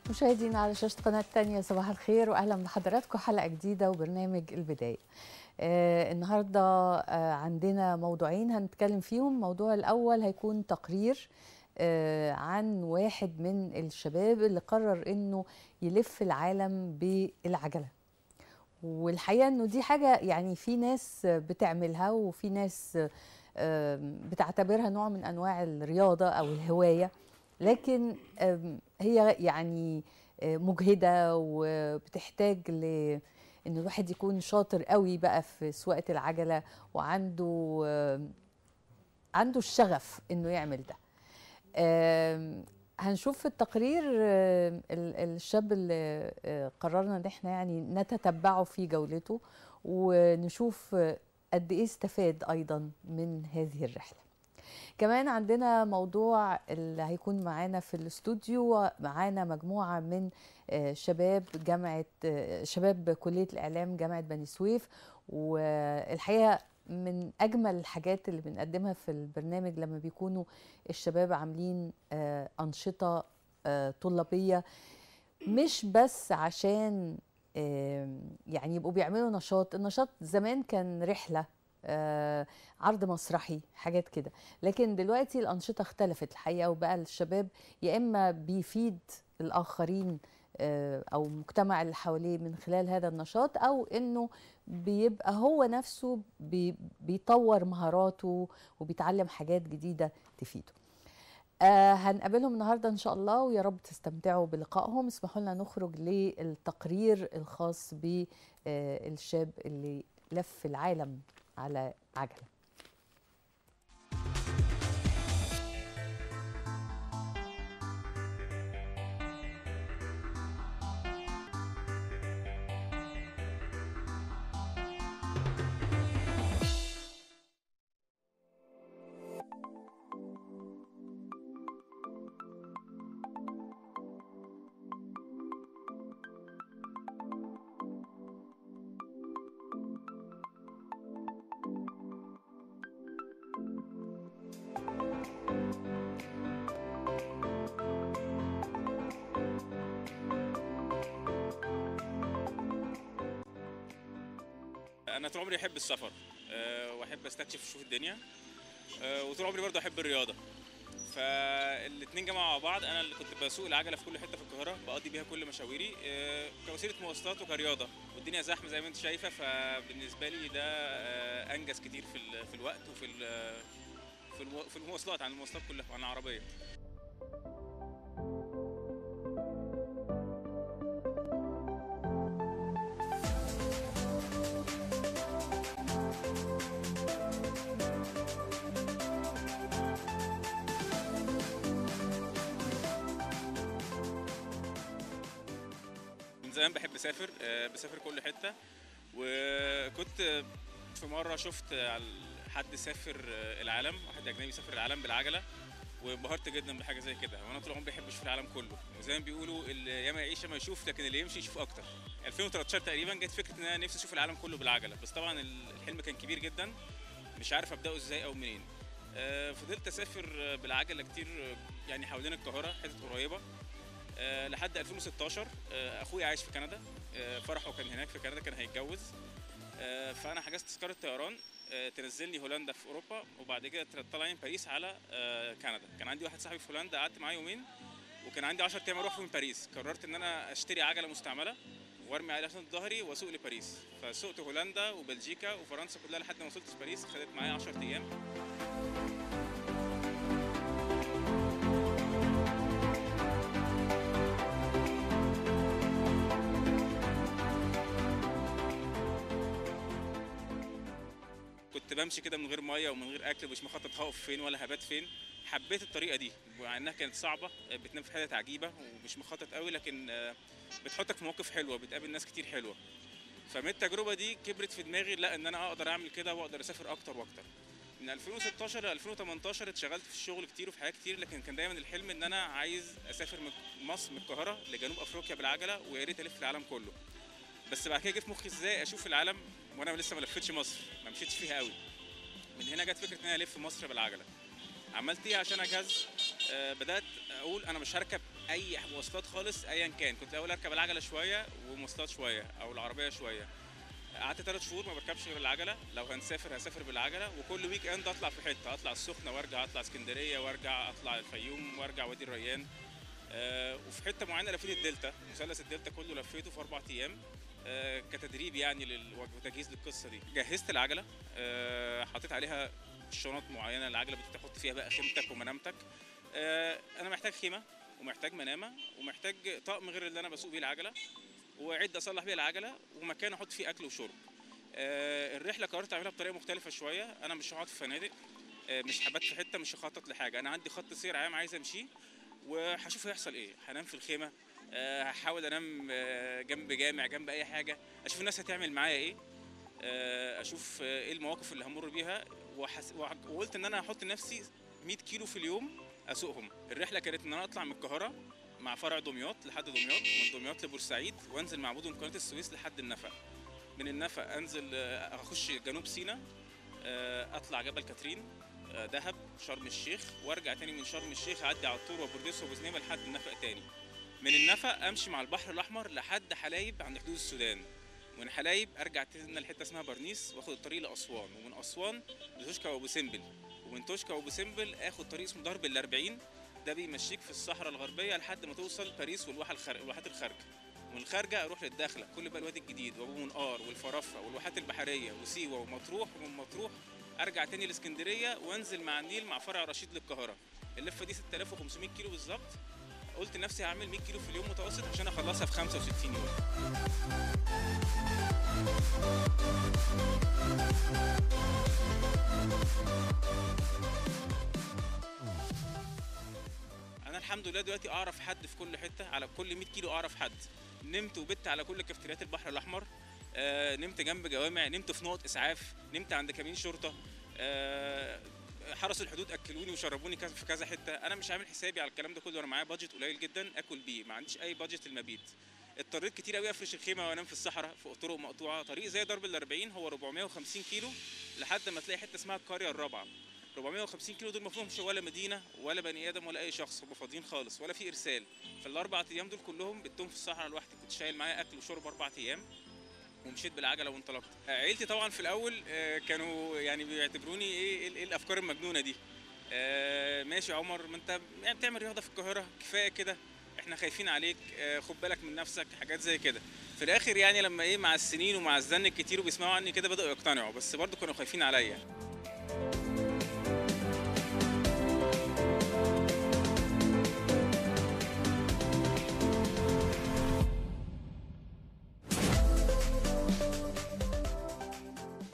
مشاهدينا على شاشة قناة تانية، صباح الخير وأهلا بحضراتكم حلقة جديدة وبرنامج البداية. النهاردة عندنا موضوعين هنتكلم فيهم. الموضوع الأول هيكون تقرير عن واحد من الشباب اللي قرر إنه يلف العالم بالعجلة. والحقيقة إنه دي حاجة يعني في ناس بتعملها وفي ناس بتعتبرها نوع من أنواع الرياضة أو الهواية، لكن هي يعني مجهدة وبتحتاج ان الواحد يكون شاطر قوي بقى في سواقة العجلة وعنده عنده الشغف انه يعمل ده. هنشوف في التقرير الشاب اللي قررنا ان احنا يعني نتتبعه في جولته ونشوف قد ايه استفاد ايضا من هذه الرحلة. كمان عندنا موضوع اللي هيكون معانا في الاستوديو، معانا مجموعة من شباب كلية الإعلام جامعة بني سويف. والحقيقة من أجمل الحاجات اللي بنقدمها في البرنامج لما بيكونوا الشباب عاملين أنشطة طلابية، مش بس عشان يعني يبقوا بيعملوا نشاط. النشاط زمان كان رحلة، عرض مسرحي، حاجات كده، لكن دلوقتي الأنشطة اختلفت الحقيقة، وبقى الشباب يا إما بيفيد الآخرين أو المجتمع اللي حواليه من خلال هذا النشاط، أو إنه بيبقى هو نفسه بيطور مهاراته وبيتعلم حاجات جديدة تفيده. هنقابلهم النهاردة إن شاء الله، ويا رب تستمتعوا بلقائهم. اسمحوا لنا نخرج للتقرير الخاص بالشاب اللي لف العالم على عجلة. انا طول عمري احب السفر واحب استكشف واشوف الدنيا، وطول عمري برضه احب الرياضه. فالاثنين جمعوا مع بعض. انا اللي كنت بسوق العجله في كل حته في القاهره، بقضي بيها كل مشاويري كوسيله مواصلات وكرياضه، والدنيا زحمه زي ما انت شايفه. فبالنسبه لي ده انجز كتير في الوقت وفي في المواصلات عن المواصلات كلها وعن العربيه. من زمان بحب اسافر، بسافر كل حته. وكنت في مره شفت حد سافر العالم، واحد اجنبي سافر العالم بالعجله، وانبهرت جدا بحاجه زي كده. وانا طول عمري بحب اشوف العالم كله، وزي ما بيقولوا اللي ياما يعيش ياما يشوف، لكن اللي يمشي يشوف اكتر. 2013 تقريبا جت فكره ان انا نفسي اشوف العالم كله بالعجله، بس طبعا الحلم كان كبير جدا، مش عارف ابداه ازاي او منين. فضلت اسافر بالعجله كتير، يعني حوالين القاهره حتت قريبه، لحد 2016. اخويا عايش في كندا، فرحه كان هناك في كندا، كان هيتجوز. فانا حجزت تذكره طيران تنزلني هولندا في اوروبا، وبعد كده تطلعني باريس على كندا. كان عندي واحد صاحبي في هولندا، قعدت معاه يومين، وكان عندي 10 ايام اروح فيهم باريس. قررت ان انا اشتري عجله مستعمله وارمي عليها سند ظهري واسوق لباريس. فسوقت هولندا وبلجيكا وفرنسا كلها لحد ما وصلت باريس. خدت معايا 10 ايام. كنت بمشي كده من غير ميه ومن غير اكل، مش مخطط هقف فين ولا هبات فين. حبيت الطريقه دي مع انها كانت صعبه، بتنام في حتت عجيبه ومش مخطط قوي، لكن بتحطك في مواقف حلوه، بتقابل ناس كتير حلوه. فمن التجربه دي كبرت في دماغي لا ان انا اقدر اعمل كده واقدر اسافر اكتر واكتر. من 2016 ل 2018 اتشغلت في الشغل كتير وفي حاجات كتير، لكن كان دايما الحلم ان انا عايز اسافر من مصر، من القاهره لجنوب افريقيا بالعجله، ويا ريت الف العالم كله. بس بعد كده جه في مخي ازاي اشوف العالم وانا لسه ما لفتش مصر، ما مشيتش فيها قوي. من هنا جت فكره ان انا الف مصر بالعجله. عملت ايه عشان اجهز؟ بدات اقول انا مش هركب اي مواصلات خالص ايا كان. كنت الاول اركب العجله شويه ومواصلات شويه او العربيه شويه. قعدت 3 شهور ما بركبش غير العجله، لو هنسافر هسافر بالعجله، وكل ويك اند اطلع في حته، اطلع السخنه وارجع، اطلع اسكندريه وارجع، اطلع الفيوم وارجع وادي الريان. وفي حته معينه لفيت الدلتا، مثلث الدلتا كله لفيته في 4 ايام كتدريب يعني وتجهيز للقصه دي. جهزت العجله، حطيت عليها شنط معينه، العجله بتحط فيها بقى خيمتك ومنامتك. انا محتاج خيمه ومحتاج منامه ومحتاج طقم غير اللي انا بسوق بيه العجله، وعد اصلح بيه العجله، ومكان احط فيه اكل وشرب. الرحله قررت اعملها بطريقه مختلفه شويه. انا مش هقعد في فنادق، مش هبات في حته، مش هخطط لحاجه. انا عندي خط سير عام عايز امشيه، وهشوف هيحصل ايه. هنام في الخيمه، هحاول انام جنب جامع، جنب اي حاجه، اشوف الناس هتعمل معايا ايه، اشوف ايه المواقف اللي همر بيها. وقلت ان انا هحط لنفسي 100 كيلو في اليوم اسوقهم. الرحله كانت ان انا اطلع من القاهره مع فرع دمياط لحد دمياط، من دمياط لبورسعيد، وانزل مع مدن قناه السويس لحد النفق. من النفق انزل اخش جنوب سيناء، اطلع جبل كاترين، دهب، شرم الشيخ، وارجع تاني من شرم الشيخ اعدي على الطور وبورديس وابو زنيبه لحد النفق تاني. من النفق امشي مع البحر الاحمر لحد حلايب عند حدود السودان. ومن حلايب ارجع تاني لحته اسمها برنيس واخد الطريق لاسوان، ومن اسوان لتوشكا وابو سمبل، ومن توشكا وابو سمبل اخد طريق اسمه درب ال40، ده بيمشيك في الصحراء الغربيه لحد ما توصل باريس والواحات الخارجه. ومن الخارجه اروح للداخله، كل بقى الوادي الجديد وابو منقار والفرافره والواحات البحريه وسيوه ومطروح. ومن مطروح ارجع تاني لاسكندريه وانزل مع النيل مع فرع رشيد للقاهره. اللفه دي 6500 كيلو بالظبط. قلت لنفسي هعمل 100 كيلو في اليوم متوسط عشان اخلصها في 65 يوم. انا الحمد لله دلوقتي اعرف حد في كل حته، على كل 100 كيلو اعرف حد. نمت وبت على كل كافتريات البحر الاحمر، نمت جنب جوامع، نمت في نقط اسعاف، نمت عند كمين شرطه، حرس الحدود اكلوني وشربوني في كذا حته. انا مش عامل حسابي على الكلام ده كله، انا معايا بادجت قليل جدا اكل بيه، ما عنديش اي بادجت المبيت. اضطريت كتير قوي افرش الخيمه وانام في الصحراء في طرق مقطوعه. طريق زي درب ال40 هو 450 كيلو لحد ما تلاقي حته اسمها القريه الرابعه. 450 كيلو دول ما فيهمش ولا مدينه ولا بني ادم ولا اي شخص، هم فاضيين خالص ولا في ارسال. فالاربع ايام دول كلهم بتهم في الصحراء لوحدي. كنت شايل معايا اكل وشرب 4 ايام ومشيت بالعجله وانطلقت. عيلتي طبعا في الاول كانوا يعني بيعتبروني ايه الافكار المجنونه دي. ماشي يا عمر، ما انت يعني بتعمل رياضه في القاهره، كفايه كده، احنا خايفين عليك، خد بالك من نفسك، حاجات زي كده. في الاخر يعني لما مع السنين ومع الزن الكتير وبيسمعوا عني كده بداوا يقتنعوا، بس برضو كانوا خايفين عليا.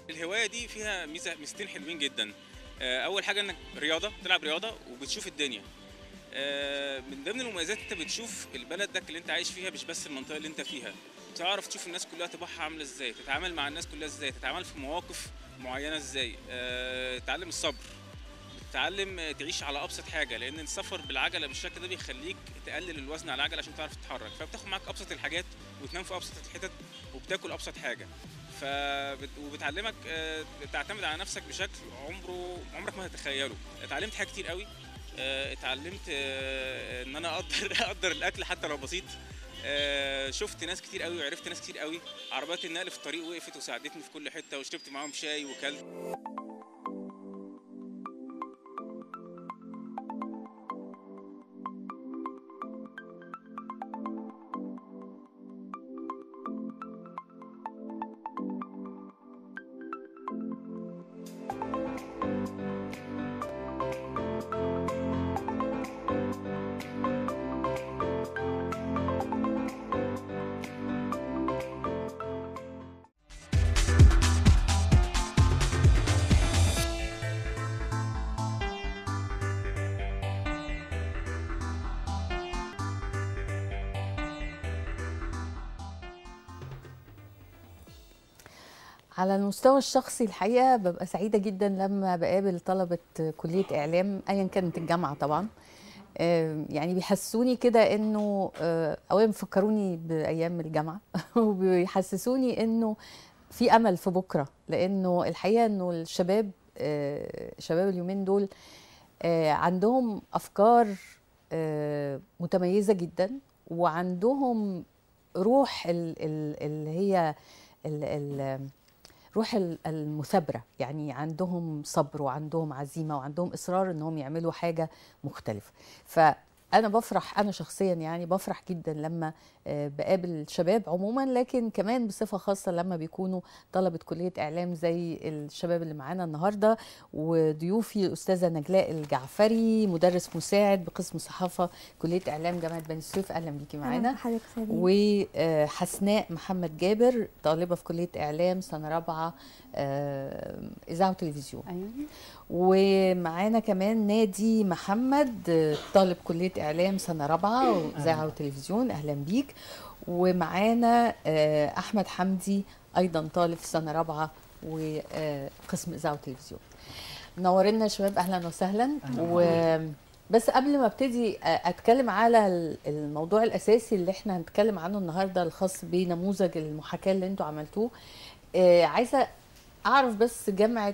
الهوايه دي فيها ميزتين حلوين جدا. اول حاجه انك رياضه، تلعب رياضه وبتشوف الدنيا. من ضمن المميزات انت بتشوف البلد ده اللي انت عايش فيها، مش بس المنطقه اللي انت فيها. تعرف تشوف الناس كلها طباعها عامله ازاي، تتعامل مع الناس كلها ازاي، تتعامل في مواقف معينه ازاي، تتعلم الصبر، تتعلم تعيش على ابسط حاجه، لان السفر بالعجله بالشكل ده بيخليك تقلل الوزن على العجله عشان تعرف تتحرك. فبتاخد معاك ابسط الحاجات وتنام في ابسط الحتت وبتاكل ابسط حاجه. وبتعلمك تعتمد على نفسك بشكل عمرك ما هتتخيله. اتعلمت حاجات كتير قوي. اتعلمت ان انا اقدر الاكل حتى لو بسيط. شفت ناس كتير قوي وعرفت ناس كتير قوي. عربيات النقل في الطريق وقفت وساعدتني في كل حته، وشربت معاهم شاي وكلت. على المستوى الشخصي الحقيقة ببقى سعيدة جدا لما بقابل طلبة كلية إعلام أيا كانت الجامعة طبعا. يعني بيحسسوني كده إنه أولا بيفكروني بأيام الجامعة وبيحسسوني إنه في أمل في بكرة، لأنه الحقيقة إنه الشباب شباب اليومين دول عندهم أفكار متميزه جدا، وعندهم روح اللي هي روح المثابره، يعني عندهم صبر وعندهم عزيمه وعندهم اصرار انهم يعملوا حاجه مختلفه. فانا بفرح، انا شخصيا يعني بفرح جدا لما بقابل شباب عموما، لكن كمان بصفه خاصه لما بيكونوا طلبه كليه اعلام زي الشباب اللي معانا النهارده. وضيوفي الاستاذه نجلاء الجعفري، مدرس مساعد بقسم صحافه كليه اعلام جامعه بني سويف، اهلا بيكي معانا. وحسناء محمد جابر، طالبه في كليه اعلام سنه رابعه اذاعه وتلفزيون. ايوه. ومعانا كمان نادي محمد، طالب كليه اعلام سنه رابعه واذاعه وتلفزيون، اهلا بيك. ومعانا احمد حمدي، ايضا طالب في سنه رابعه وقسم اذاعه وتلفزيون. منورنا يا شباب، اهلا وسهلا. بس قبل ما ابتدي اتكلم على الموضوع الاساسي اللي احنا هنتكلم عنه النهارده الخاص بنموذج المحاكاه اللي انتوا عملتوه، عايزه اعرف بس جامعه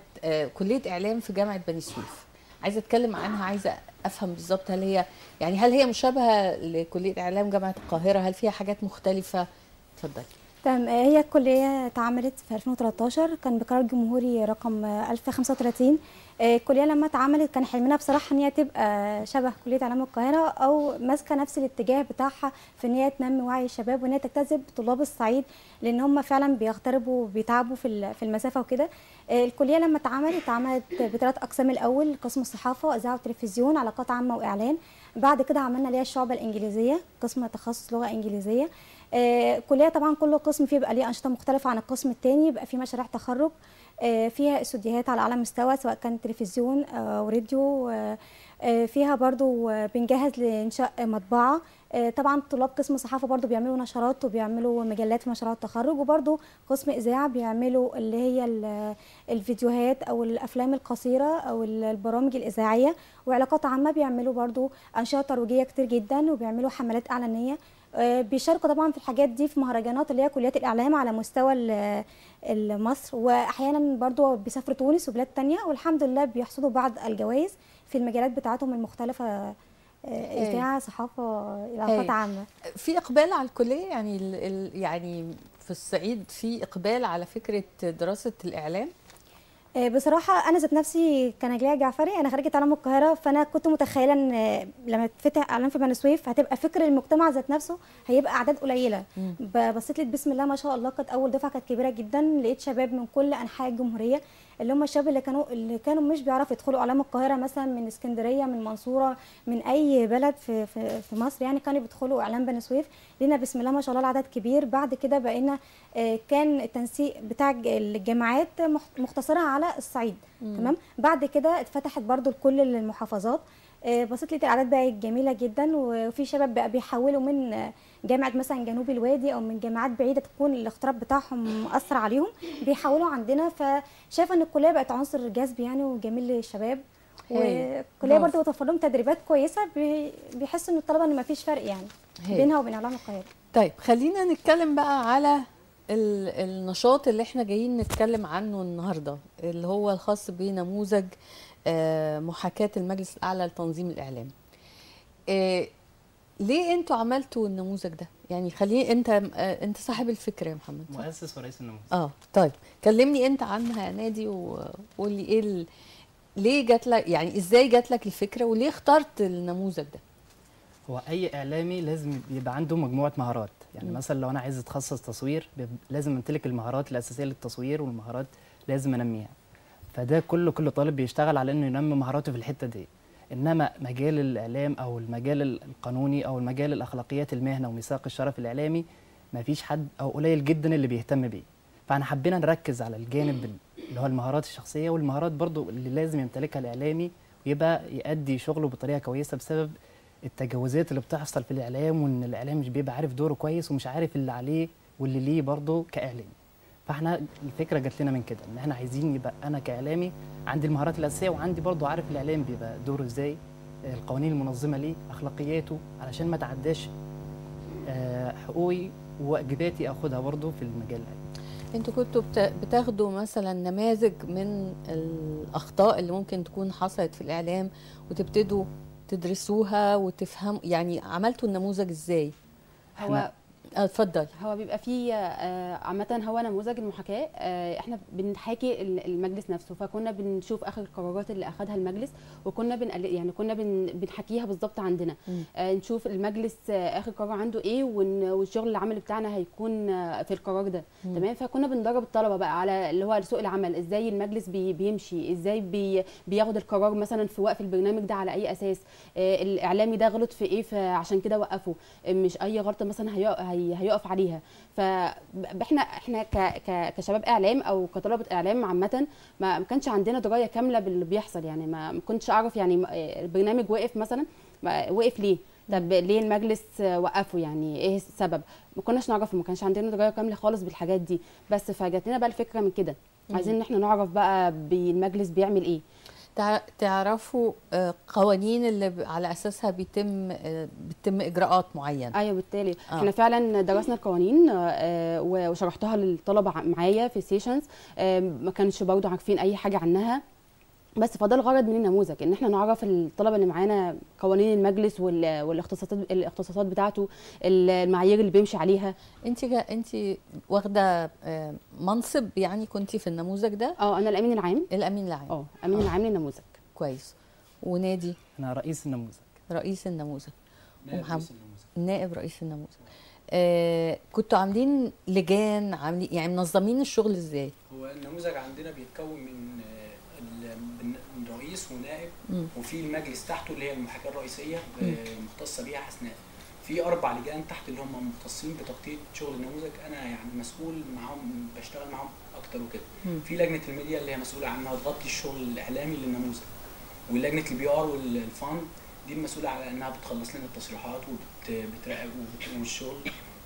كليه اعلام في جامعه بني سويف، عايزه اتكلم عنها، عايزه افهم بالظبط هل هي مشابهه لكليه اعلام جامعه القاهره؟ هل فيها حاجات مختلفه؟ اتفضلي. تمام. هي الكليه اتعملت في 2013، كان بقرار جمهوري رقم 1035. الكليه لما اتعملت كان حلمنا بصراحه ان هي تبقى شبه كليه اعلام القاهره، او ماسكه نفس الاتجاه بتاعها في ان هي تنمي وعي الشباب وان هي تجتذب طلاب الصعيد، لان هم فعلا بيغتربوا وبيتعبوا في المسافه وكده. الكليه لما اتعملت بثلاث اقسام: الاول قسم الصحافه، اذاعه وتلفزيون، علاقات عامه واعلان. بعد كده عملنا ليها الشعبه الانجليزيه، قسم تخصص لغه انجليزيه. كليه طبعا كل قسم فيه بيبقى ليه انشطه مختلفه عن القسم الثاني، بيبقى فيه مشاريع تخرج، فيها استوديوهات على اعلى مستوى سواء كان تلفزيون او راديو، فيها برضو بنجهز لانشاء مطبعه. طبعا طلاب قسم صحافه برضو بيعملوا نشرات وبيعملوا مجلات في مشروع التخرج، وبرضو قسم اذاعه بيعملوا اللي هي الفيديوهات او الافلام القصيره او البرامج الاذاعيه. وعلاقات عامه بيعملوا برضو انشطه ترويجيه كتير جدا، وبيعملوا حملات اعلانيه. بيشاركوا طبعا في الحاجات دي في مهرجانات اللي هي كليات الاعلام على مستوى مصر، واحيانا برضو بيسافروا تونس وبلاد تانية، والحمد لله بيحصلوا بعض الجوائز في المجالات بتاعتهم المختلفه، اذاعه، صحافه، علاقات عامه. في اقبال على الكليه، يعني في الصعيد في اقبال على فكره دراسه الاعلام؟ بصراحه انا ذات نفسي كنجلاء جعفري، انا خريجه اعلام القاهره، فانا كنت متخيله ان لما تفتح اعلام في بني سويف هتبقى فكر المجتمع ذات نفسه هيبقى اعداد قليله. بصيت لقيت بسم الله ما شاء الله، كانت اول دفعه كانت كبيره جدا، لقيت شباب من كل انحاء الجمهوريه، اللي هم الشباب اللي كانوا مش بيعرفوا يدخلوا اعلام القاهره، مثلا من اسكندريه، من المنصوره، من اي بلد في مصر، يعني كانوا بيدخلوا اعلام بني سويف. لقينا بسم الله ما شاء الله العدد كبير. بعد كده بقينا كان التنسيق بتاع الجامعات مختصره على الصعيد. تمام. بعد كده اتفتحت برضو لكل المحافظات. بصيت لقيت الاعداد بقت جميله جدا، وفي شباب بقى بيحولوا من جامعه مثلا جنوب الوادي او من جامعات بعيده تكون الاغتراب بتاعهم مؤثر عليهم، بيحولوا عندنا. فشايفه ان الكليه بقت عنصر جذب يعني وجميل للشباب. والكليه برضو بتوفر لهم تدريبات كويسه، بيحسوا ان الطلبه ان ما فيش فرق يعني بينها وبين اعلام القاهره. طيب خلينا نتكلم بقى على النشاط اللي احنا جايين نتكلم عنه النهارده، اللي هو الخاص بنموذج محاكاة المجلس الأعلى لتنظيم الإعلام. ليه انتوا عملتوا النموذج ده؟ يعني خليه انت صاحب الفكرة يا محمد، مؤسس ورئيس النموذج. طيب كلمني انت عنها يا نادي، وقول لي ايه ليه جات لك، يعني ازاي جات لك الفكرة وليه اخترت النموذج ده؟ هو اي اعلامي لازم يبقى عنده مجموعه مهارات، يعني مثلا لو انا عايز اتخصص تصوير لازم امتلك المهارات الاساسيه للتصوير، والمهارات لازم انميها. فده كل طالب بيشتغل على انه ينمي مهاراته في الحته دي. انما مجال الاعلام او المجال القانوني او المجال الاخلاقيات المهنه وميثاق الشرف الاعلامي ما فيش حد او قليل جدا اللي بيهتم بيه. فاحنا حبينا نركز على الجانب اللي هو المهارات الشخصيه، والمهارات برضو اللي لازم يمتلكها الاعلامي ويبقى يؤدي شغله بطريقه كويسه، بسبب التجاوزات اللي بتحصل في الاعلام، وان الاعلام مش بيبقى عارف دوره كويس ومش عارف اللي عليه واللي ليه برضه كاعلامي. فاحنا الفكره جات لنا من كده، ان احنا عايزين يبقى انا كاعلامي عندي المهارات الاساسيه، وعندي برضه عارف الاعلام بيبقى دوره ازاي، القوانين المنظمه ليه، اخلاقياته، علشان ما تعداش حقوقي وواجباتي اخدها برضه في المجال العلمي. انتوا كنتوا بتاخدوا مثلا نماذج من الاخطاء اللي ممكن تكون حصلت في الاعلام، وتبتدوا تدرسوها وتفهموا؟ يعني عملتوا النموذج ازاي؟ هو اتفضل. هو بيبقى فيه عامة هو نموذج المحاكاة، احنا بنحاكي المجلس نفسه، فكنا بنشوف اخر القرارات اللي اخذها المجلس، وكنا يعني كنا بنحكيها بالظبط عندنا. نشوف المجلس اخر قرار عنده ايه، والشغل العملي بتاعنا هيكون في القرار ده. تمام. فكنا بندرب الطلبة بقى على اللي هو سوق العمل، ازاي المجلس بيمشي، ازاي بياخد القرار مثلا في وقف البرنامج ده على اي اساس، الاعلامي ده غلط في ايه فعشان كده وقفه، مش اي غلطة مثلا هيقف عليها. فاحنا كشباب اعلام او كطلبه اعلام عامه ما كانش عندنا درايه كامله باللي بيحصل. يعني ما كنتش اعرف يعني البرنامج وقف مثلا، وقف ليه، طب ليه المجلس وقفه، يعني ايه السبب، ما كناش نعرفه، ما كانش عندنا درايه كامله خالص بالحاجات دي. بس فجات لنا بقى الفكره من كده، عايزين ان احنا نعرف بقى المجلس بيعمل ايه. تعرفوا قوانين اللي على اساسها بيتم اجراءات معينه؟ ايوه بالتالي احنا فعلا درسنا القوانين وشرحتها للطلبه معايا في السيشنز، ما كانش برضه عارفين اي حاجه عنها. بس فده الغرض من النموذج، ان احنا نعرف الطلبه اللي معانا قوانين المجلس والاختصاصات بتاعته، المعايير اللي بيمشي عليها. انت واخده منصب يعني كنتي في النموذج ده؟ انا الامين العام. الامين العام. امين العام للنموذج. كويس. ونادي؟ انا رئيس النموذج. رئيس النموذج. ومحمد نائب رئيس النموذج. كنتوا عاملين لجان، عاملين يعني منظمين الشغل ازاي؟ هو النموذج عندنا بيتكون من رئيس ونائب، وفي المجلس تحته اللي هي المحاكاه الرئيسيه مختصه بيها حسناء. في 4 لجان تحت اللي هم مختصين بتغطيه شغل النموذج، انا يعني مسؤول معاهم، بشتغل معاهم اكتر وكده. في لجنه الميديا اللي هي مسؤوله عن انها تغطي الشغل الاعلامي للنموذج، ولجنه البي ار والفاند دي المسؤوله على انها بتخلص لنا التصريحات وبتراقب والشغل،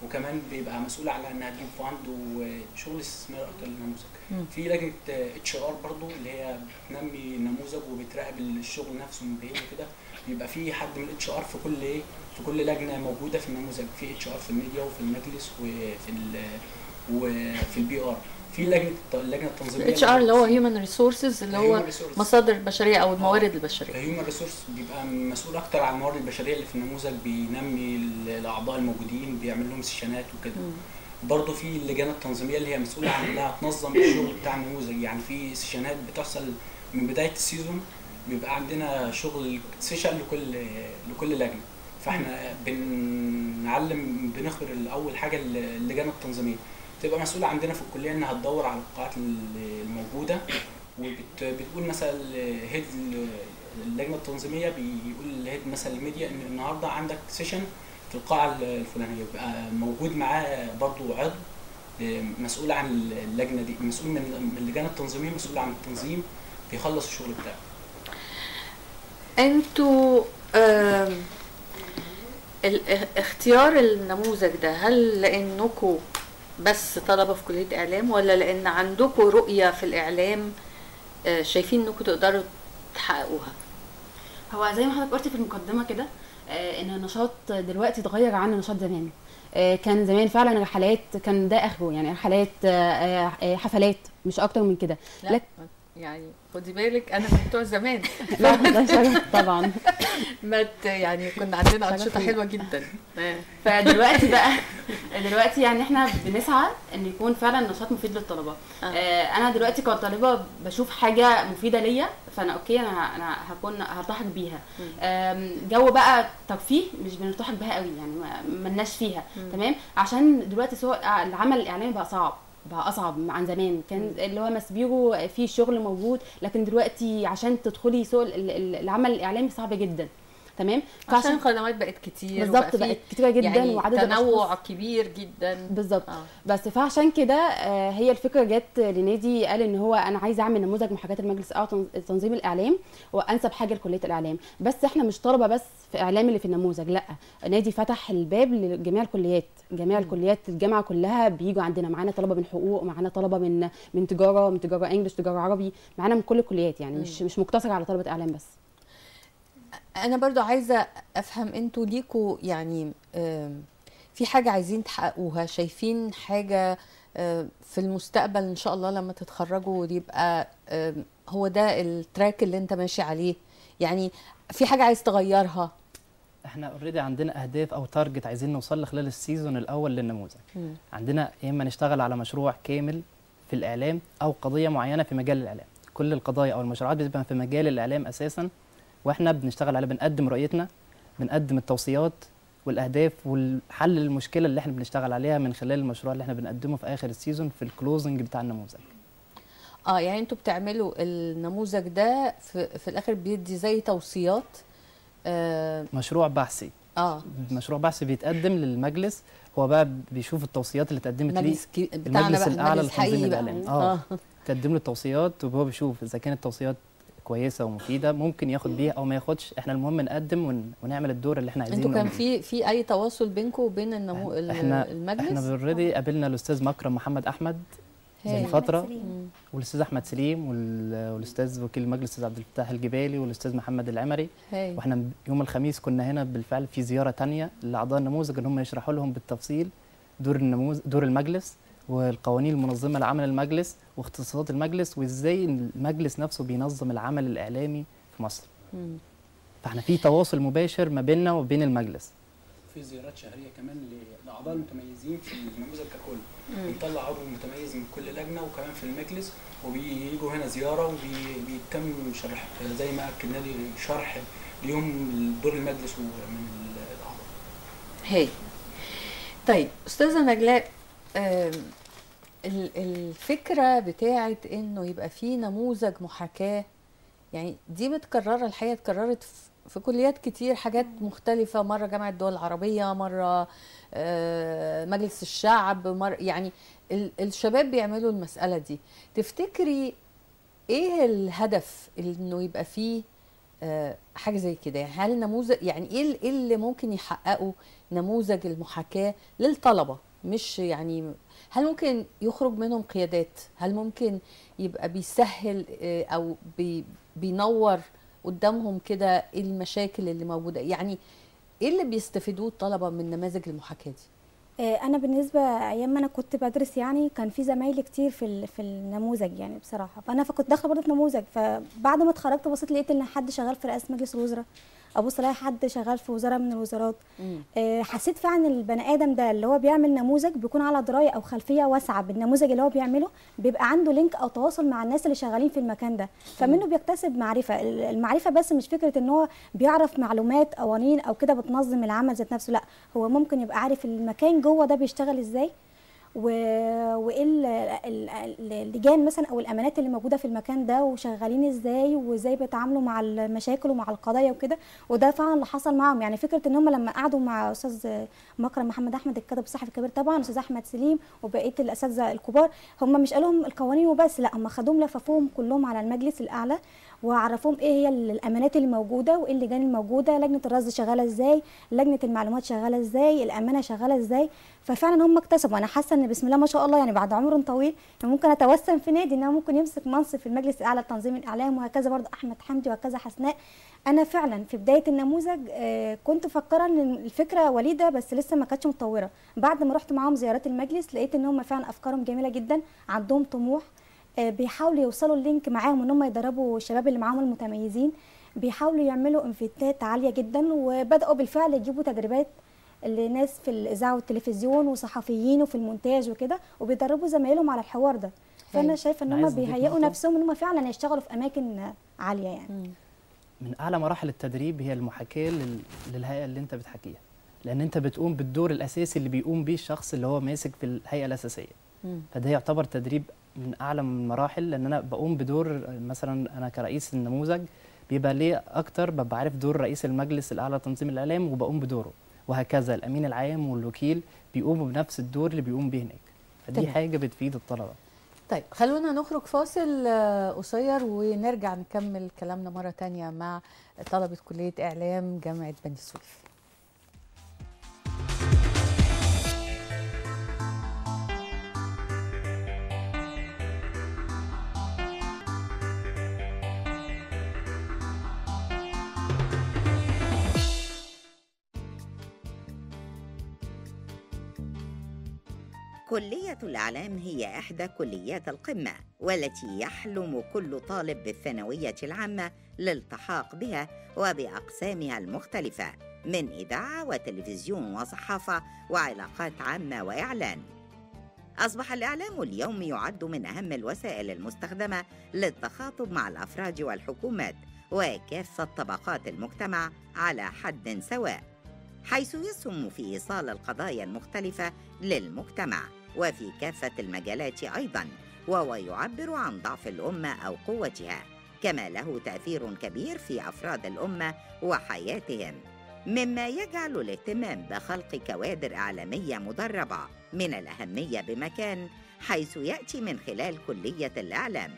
وكمان بيبقى مسؤوله على انها تجيب فاند وشغل استثمار اكتر للنموذج. في لجنه اتش ار برضو اللي هي بتنمي النموذج وبتراقب الشغل نفسه من بعيد وكده. بيبقى في حد من الاتش ار في كل لجنه موجوده في النموذج، في اتش ار في الميديا وفي المجلس وفي البي ار. في اللجنه التنظيميه الاتش ار اللي هو هيومن ريسورسز، اللي هو مصادر البشريه او الموارد البشريه. هيومن ريسورس بيبقى مسؤول اكتر عن الموارد البشريه اللي في النموذج، بينمي الاعضاء الموجودين، بيعمل لهم سيشنات وكده. برضه في اللجان التنظيميه اللي هي مسؤوله عن انها تنظم الشغل بتاع النموذج. يعني في سيشنات بتحصل من بدايه السيزون، بيبقى عندنا شغل سيشن لكل لجنه، فاحنا بنخبر اول حاجه اللجان التنظيميه تبقى مسؤوله عندنا في الكليه انها تدور على القاعات الموجوده، وبتقول مثلا هيد اللجنه التنظيميه بيقول لهيد مثلا الميديا ان النهارده عندك سيشن في القاعه الفلانيه، يبقى موجود معاه برضو عضو مسؤول عن اللجنه دي، مسؤول من اللجان التنظيميه، مسؤول عن التنظيم، بيخلص الشغل بتاعه. انتوا اختيار النموذج ده هل لانكم بس طلبه في كليه اعلام، ولا لان عندكم رؤيه في الاعلام شايفين انكم تقدروا تحققوها؟ هو زي ما حضرتك قلتي في المقدمه كده، ان النشاط دلوقتي اتغير عن نشاط زمان. كان زمان فعلا رحلات، كان ده اخره، يعني رحلات حفلات مش اكتر من كده. لا يعني خدي بالك انا من بتوع زمان. لا ده شرف طبعا. يعني كنا عندنا انشطه حلوه جدا. فدلوقتي بقى يعني احنا بنسعى ان يكون فعلا نشاط مفيد للطلبه. انا دلوقتي كطالبه بشوف حاجه مفيده ليا، فانا اوكي انا هرتحق بيها. جو بقى ترفيه مش بنرتحق بها قوي، يعني ملناش فيها. تمام. عشان دلوقتي سوق العمل الاعلامي بقى اصعب عن زمان. كان اللي هو مسبيره فيه شغل موجود، لكن دلوقتي عشان تدخلي سوق العمل الاعلامي صعب جدا. تمام. عشان الخدمات بقت كتير بالظبط، بقت كتيره جدا، يعني وعدد تنوع كبير جدا بالظبط. بس فعشان كده هي الفكره جت لنادي، قال ان هو انا عايز اعمل نموذج محاكاه المجلس او تنظيم الاعلام، وانسب حاجه لكليه الاعلام. بس احنا مش طلبه بس في اعلام اللي في النموذج، لا، نادي فتح الباب لجميع الكليات، جميع الكليات الجامعه كلها بييجوا عندنا. معانا طلبه من حقوق، معانا طلبه من تجاره، من تجاره انجلش، تجاره عربي، معانا من كل الكليات، يعني مش مقتصر على طلبه اعلام بس. انا برضو عايزه افهم انتوا ليكوا يعني في حاجه عايزين تحققوها، شايفين حاجه في المستقبل ان شاء الله لما تتخرجوا يبقى هو ده التراك اللي انت ماشي عليه، يعني في حاجه عايز تغيرها؟ احنا اوريدي عندنا اهداف او تارجت عايزين نوصل خلال السيزون الاول للنموذج. عندنا يا اما نشتغل على مشروع كامل في الاعلام او قضيه معينه في مجال الاعلام. كل القضايا او المشروعات بتبقى في مجال الاعلام اساسا، واحنا بنشتغل على بنقدم رؤيتنا، بنقدم التوصيات والاهداف والحل المشكله اللي احنا بنشتغل عليها من خلال المشروع اللي احنا بنقدمه في اخر السيزون في الكلوزنج بتاع النموذج. يعني انتوا بتعملوا النموذج ده في الاخر بيدي زي توصيات؟ مشروع بحثي. مشروع بحثي بيتقدم للمجلس، هو بقى بيشوف التوصيات اللي اتقدمت ليه المجلس الاعلى لتنظيم الاعلام. تقدم له التوصيات وهو بيشوف اذا كانت التوصيات كويسه ومفيده ممكن ياخد بيها او ما ياخدش. احنا المهم نقدم ونعمل الدور اللي احنا عايزينه. انتوا كان في اي تواصل بينكم وبين المجلس؟ احنا اوريدي قابلنا الاستاذ مكرم محمد احمد من فتره، والاستاذ احمد سليم والاستاذ وكيل المجلس الاستاذ عبد الفتاح الجبالي والاستاذ محمد العمري. واحنا يوم الخميس كنا هنا بالفعل في زياره ثانيه لاعضاء النموذج ان هم يشرحوا لهم بالتفصيل دور المجلس والقوانين المنظمه لعمل المجلس واختصاصات المجلس وازاي المجلس نفسه بينظم العمل الاعلامي في مصر. فاحنا في تواصل مباشر ما بيننا وبين المجلس. في زيارات شهريه كمان لاعضاء المتميزين في النموذج ككل. بنطلع عضو متميز من كل لجنه وكمان في المجلس وبييجوا هنا زياره وبيتم شرح زي ما اكدنا لي شرح ليهم دور المجلس ومن الاعضاء. طيب استاذه نجلاء، الفكره بتاعت انه يبقى في نموذج محاكاه يعني دي متكرره، الحقيقه اتكررت في كليات كتير، حاجات مختلفه، مره جامعه الدول العربيه، مره مجلس الشعب، مره يعني الشباب بيعملوا المساله دي. تفتكري ايه الهدف انه يبقى فيه حاجه زي كده؟ يعني هل نموذج يعني ايه اللي ممكن يحققه نموذج المحاكاه للطلبه؟ مش يعني هل ممكن يخرج منهم قيادات؟ هل ممكن يبقى بيسهل او بينور قدامهم كده المشاكل اللي موجوده؟ يعني ايه اللي بيستفيدوه الطلبه من نماذج المحاكاه دي؟ انا بالنسبه ايام ما انا كنت بدرس يعني كان في زمايلي كتير في النموذج يعني بصراحه، فكنت داخله برضه نموذج. فبعد ما اتخرجت بصيت لقيت ان حد شغال في رئاسه مجلس الوزراء، ابص الاقي حد شغال في وزاره من الوزارات. حسيت فعلا البني ادم ده اللي هو بيعمل نموذج بيكون على درايه او خلفيه واسعه بالنموذج اللي هو بيعمله، بيبقى عنده لينك او تواصل مع الناس اللي شغالين في المكان ده، فمنه بيكتسب معرفه. المعرفه بس مش فكره ان هو بيعرف معلومات قوانين او كده بتنظم العمل ذات نفسه، لا هو ممكن يبقى عارف المكان جوه ده بيشتغل ازاي وايه اللجان مثلا او الامانات اللي موجوده في المكان ده وشغالين ازاي وازاي بيتعاملوا مع المشاكل ومع القضايا وكده. وده فعلا اللي حصل معاهم. يعني فكره ان هم لما قعدوا مع استاذ مكرم محمد احمد الكاتب الصحفي الكبير طبعا، استاذ احمد سليم وبقيه الاساتذه الكبار، هم مش قالوا لهم القوانين وبس، لا هم خدوهم لففوهم كلهم على المجلس الاعلى وعرفوهم ايه هي الامانات اللي موجوده وايه اللجان الموجوده، لجنه الرصد شغاله ازاي، لجنه المعلومات شغاله ازاي، الامانه شغاله ازاي. ففعلا هم اكتسبوا. انا حاسه ان بسم الله ما شاء الله يعني بعد عمر طويل ممكن اتوسم في نادي ان هو ممكن يمسك منصب في المجلس الاعلى لتنظيم الاعلام، وهكذا برضه احمد حمدي وهكذا حسناء. انا فعلا في بدايه النموذج كنت مفكره ان الفكره وليده بس لسه ما كانتش متطوره. بعد ما رحت معاهم زيارات المجلس لقيت ان هم فعلا افكارهم جميله جدا، عندهم طموح، بيحاولوا يوصلوا اللينك معاهم ان هم يدربوا الشباب اللي معاهم المتميزين، بيحاولوا يعملوا انفيتات عاليه جدا، وبداوا بالفعل يجيبوا تدريبات لناس في الاذاعه والتلفزيون وصحفيين وفي المونتاج وكده، وبيدربوا زمايلهم على الحوار ده. فانا شايفه ان هم بيهيئوا نفسهم ان هم فعلا يشتغلوا في اماكن عاليه يعني. من اعلى مراحل التدريب هي المحاكاه للهيئه اللي انت بتحكيها، لان انت بتقوم بالدور الاساسي اللي بيقوم بيه الشخص اللي هو ماسك في الهيئه الاساسيه. فده يعتبر تدريب من اعلى المراحل، لان انا بقوم بدور مثلا انا كرئيس النموذج بيبقى ليه اكتر، ببقى عارف دور رئيس المجلس الاعلى لتنظيم الاعلام وبقوم بدوره، وهكذا الامين العام والوكيل بيقوموا بنفس الدور اللي بيقوم بيه هناك. فدي حاجه بتفيد الطلبه. طيب خلونا نخرج فاصل قصير ونرجع نكمل كلامنا مره تانية مع طلبه كليه اعلام جامعه بني سويف. كلية الإعلام هي إحدى كليات القمة والتي يحلم كل طالب بالثانوية العامة للالتحاق بها وبأقسامها المختلفة من إذاعة وتلفزيون وصحافة وعلاقات عامة وإعلان. أصبح الإعلام اليوم يعد من أهم الوسائل المستخدمة للتخاطب مع الأفراد والحكومات وكافة طبقات المجتمع على حد سواء، حيث يسهم في إيصال القضايا المختلفة للمجتمع وفي كافة المجالات أيضاً، وهو يعبر عن ضعف الأمة أو قوتها، كما له تأثير كبير في أفراد الأمة وحياتهم، مما يجعل الاهتمام بخلق كوادر إعلامية مدربة من الأهمية بمكان، حيث يأتي من خلال كلية الإعلام.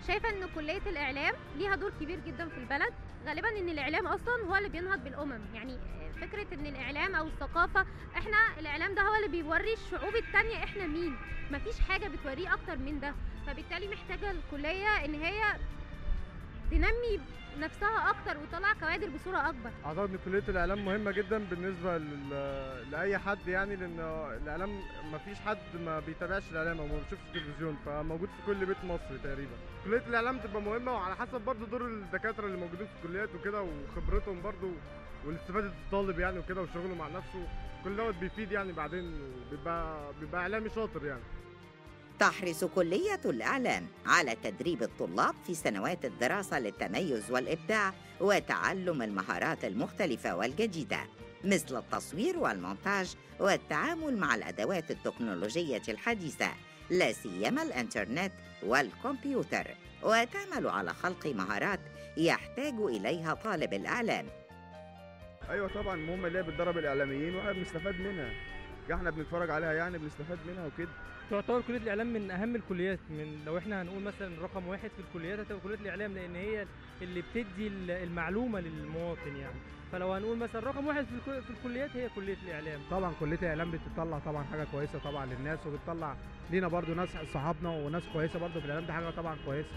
شايفه ان كليه الاعلام ليها دور كبير جدا في البلد. غالبا ان الاعلام اصلا هو اللي بينهض بالامم، يعني فكره ان الاعلام او الثقافه، احنا الاعلام ده هو اللي بيوري الشعوب التانية احنا مين، مفيش حاجه بتوريه اكتر من ده. فبالتالي محتاجه الكليه ان هي تنمي نفسها اكتر وتطلع كوادر بصوره اكبر. اعتقد ان كليه الاعلام مهمه جدا بالنسبه لاي حد، يعني لان الاعلام ما فيش حد ما بيتابعش الاعلام او ما بيشوفش التلفزيون، فموجود في كل بيت مصري تقريبا. كليه الاعلام تبقى مهمه، وعلى حسب برضو دور الدكاتره اللي موجودين في الكليات وكده وخبرتهم برضو والاستفاده الطالب يعني وكده وشغله مع نفسه، كل دوت بيفيد يعني بعدين بيبقى اعلامي شاطر يعني. تحرص كلية الإعلام على تدريب الطلاب في سنوات الدراسة للتميز والإبداع وتعلم المهارات المختلفة والجديدة، مثل التصوير والمونتاج والتعامل مع الأدوات التكنولوجية الحديثة، لا سيما الإنترنت والكمبيوتر، وتعمل على خلق مهارات يحتاج إليها طالب الإعلام. ايوه طبعا مهمه، اللي هي بتدرب الاعلاميين واحنا بنستفاد منها، احنا بنتفرج عليها يعني بنستفاد منها وكده. تعتبر كليه الاعلام من اهم الكليات، من لو احنا هنقول مثلا رقم واحد في الكليات هتبقى كليه الاعلام، لان هي اللي بتدي المعلومه للمواطن يعني. فلو هنقول مثلا رقم واحد في الكليات هي كليه الاعلام. طبعا كليه الاعلام بتطلع طبعا حاجه كويسه طبعا للناس، وبتطلع لينا برضو ناس صحابنا وناس كويسه برضو في الاعلام، دي حاجه طبعا كويسه.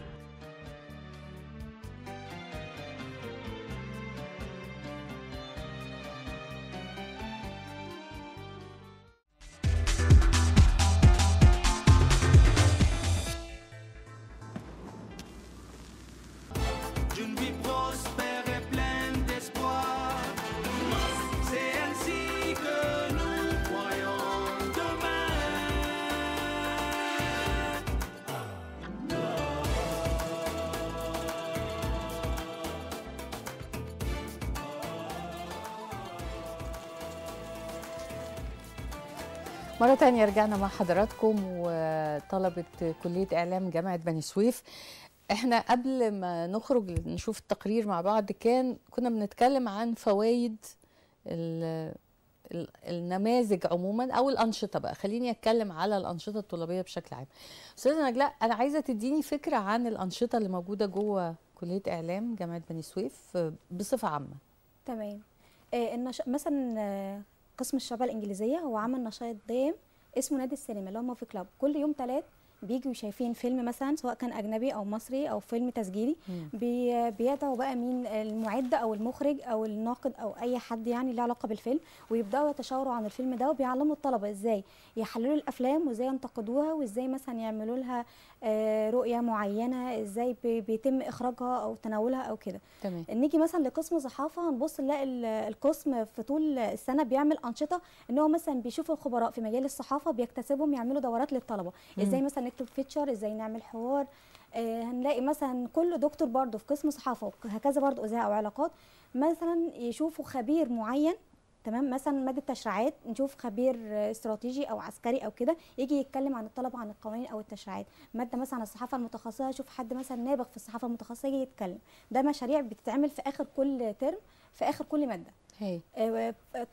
مرة تانية رجعنا مع حضراتكم وطلبة كلية إعلام جامعة بني سويف. احنا قبل ما نخرج نشوف التقرير مع بعض كنا بنتكلم عن فوائد النماذج عموما او الانشطه. بقى خليني اتكلم على الانشطه الطلابيه بشكل عام. استاذه نجلاء، انا عايزه تديني فكره عن الانشطه اللي موجوده جوه كليه اعلام جامعه بني سويف بصفه عامه. تمام. مثلا قسم الشعبيه الانجليزيه هو عمل نشاط دائم اسمه نادي السينما اللي هو موفي كلاب. كل يوم 3 بيجوا شايفين فيلم مثلا سواء كان اجنبي او مصري او فيلم تسجيلي، بيدعوا بقى مين المعد او المخرج او الناقد او اي حد يعني له علاقه بالفيلم، ويبداوا يتشاوروا عن الفيلم ده، وبيعلموا الطلبه ازاي يحللوا الافلام وازاي ينتقدوها وازاي مثلا يعملوا لها رؤيه معينه، ازاي بيتم اخراجها او تناولها او كده. تمام. نيجي مثلا لقسم صحافه، هنبص نلاقي القسم في طول السنه بيعمل انشطه، ان هو مثلا بيشوف الخبراء في مجال الصحافه بيكتسبهم يعملوا دورات للطلبه، ازاي مثلا نكتب فيتشر، ازاي نعمل حوار. هنلاقي مثلا كل دكتور برضو في قسم صحافه وهكذا برضو اذاعه او علاقات مثلا يشوفوا خبير معين، تمام، مثلا ماده تشريعات نشوف خبير استراتيجي او عسكري او كده يجي يتكلم عن الطلبه عن القوانين او التشريعات. ماده مثلا الصحافه المتخصصه يشوف حد مثلا نابغ في الصحافه المتخصصه يجي يتكلم. ده مشاريع بتتعمل في اخر كل ترم في اخر كل ماده.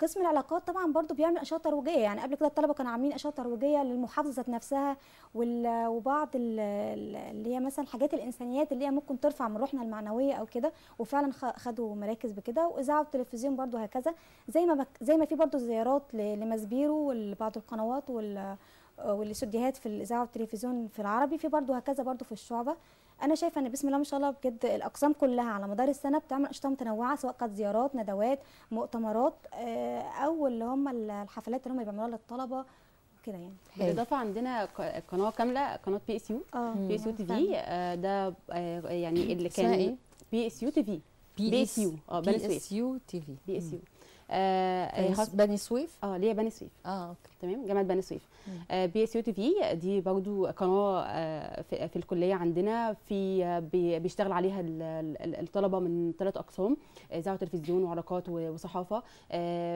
قسم العلاقات طبعا برضو بيعمل اشياء ترويجيه، يعني قبل كده الطلبه كانوا عاملين اشياء ترويجيه للمحافظه ذات نفسها وبعض اللي هي مثلا حاجات الانسانيات اللي هي ممكن ترفع من روحنا المعنويه او كده، وفعلا خدوا مراكز بكده. واذاعه والتلفزيون برضو هكذا، زي ما في برضو زيارات لمسبيرو ولبعض القنوات والاستوديوهات في الاذاعه والتلفزيون في العربي، في برضو هكذا برضو في الشعبه. انا شايفه ان بسم الله ما شاء الله بجد الاقسام كلها على مدار السنه بتعمل انشطه متنوعه، سواء كانت زيارات، ندوات، مؤتمرات، او اللي هم الحفلات اللي هم بيعملوها للطلبه كده يعني. بالاضافه عندنا قناه كامله، قناه بي اس يو، بي اس يو تي في، ده يعني اللي كان ايه؟ بي اس يو تي في، بي اس يو بني سويف، بي اس يو تي في، بي اس يو بني سويف، اللي هي بني سويف، اوكي تمام، جامعه بني سويف. بي اس يو تي في دي برضو قناه في الكليه عندنا، بيشتغل عليها الطلبه من 3 اقسام، اذاعه وتلفزيون وعلاقات وصحافه.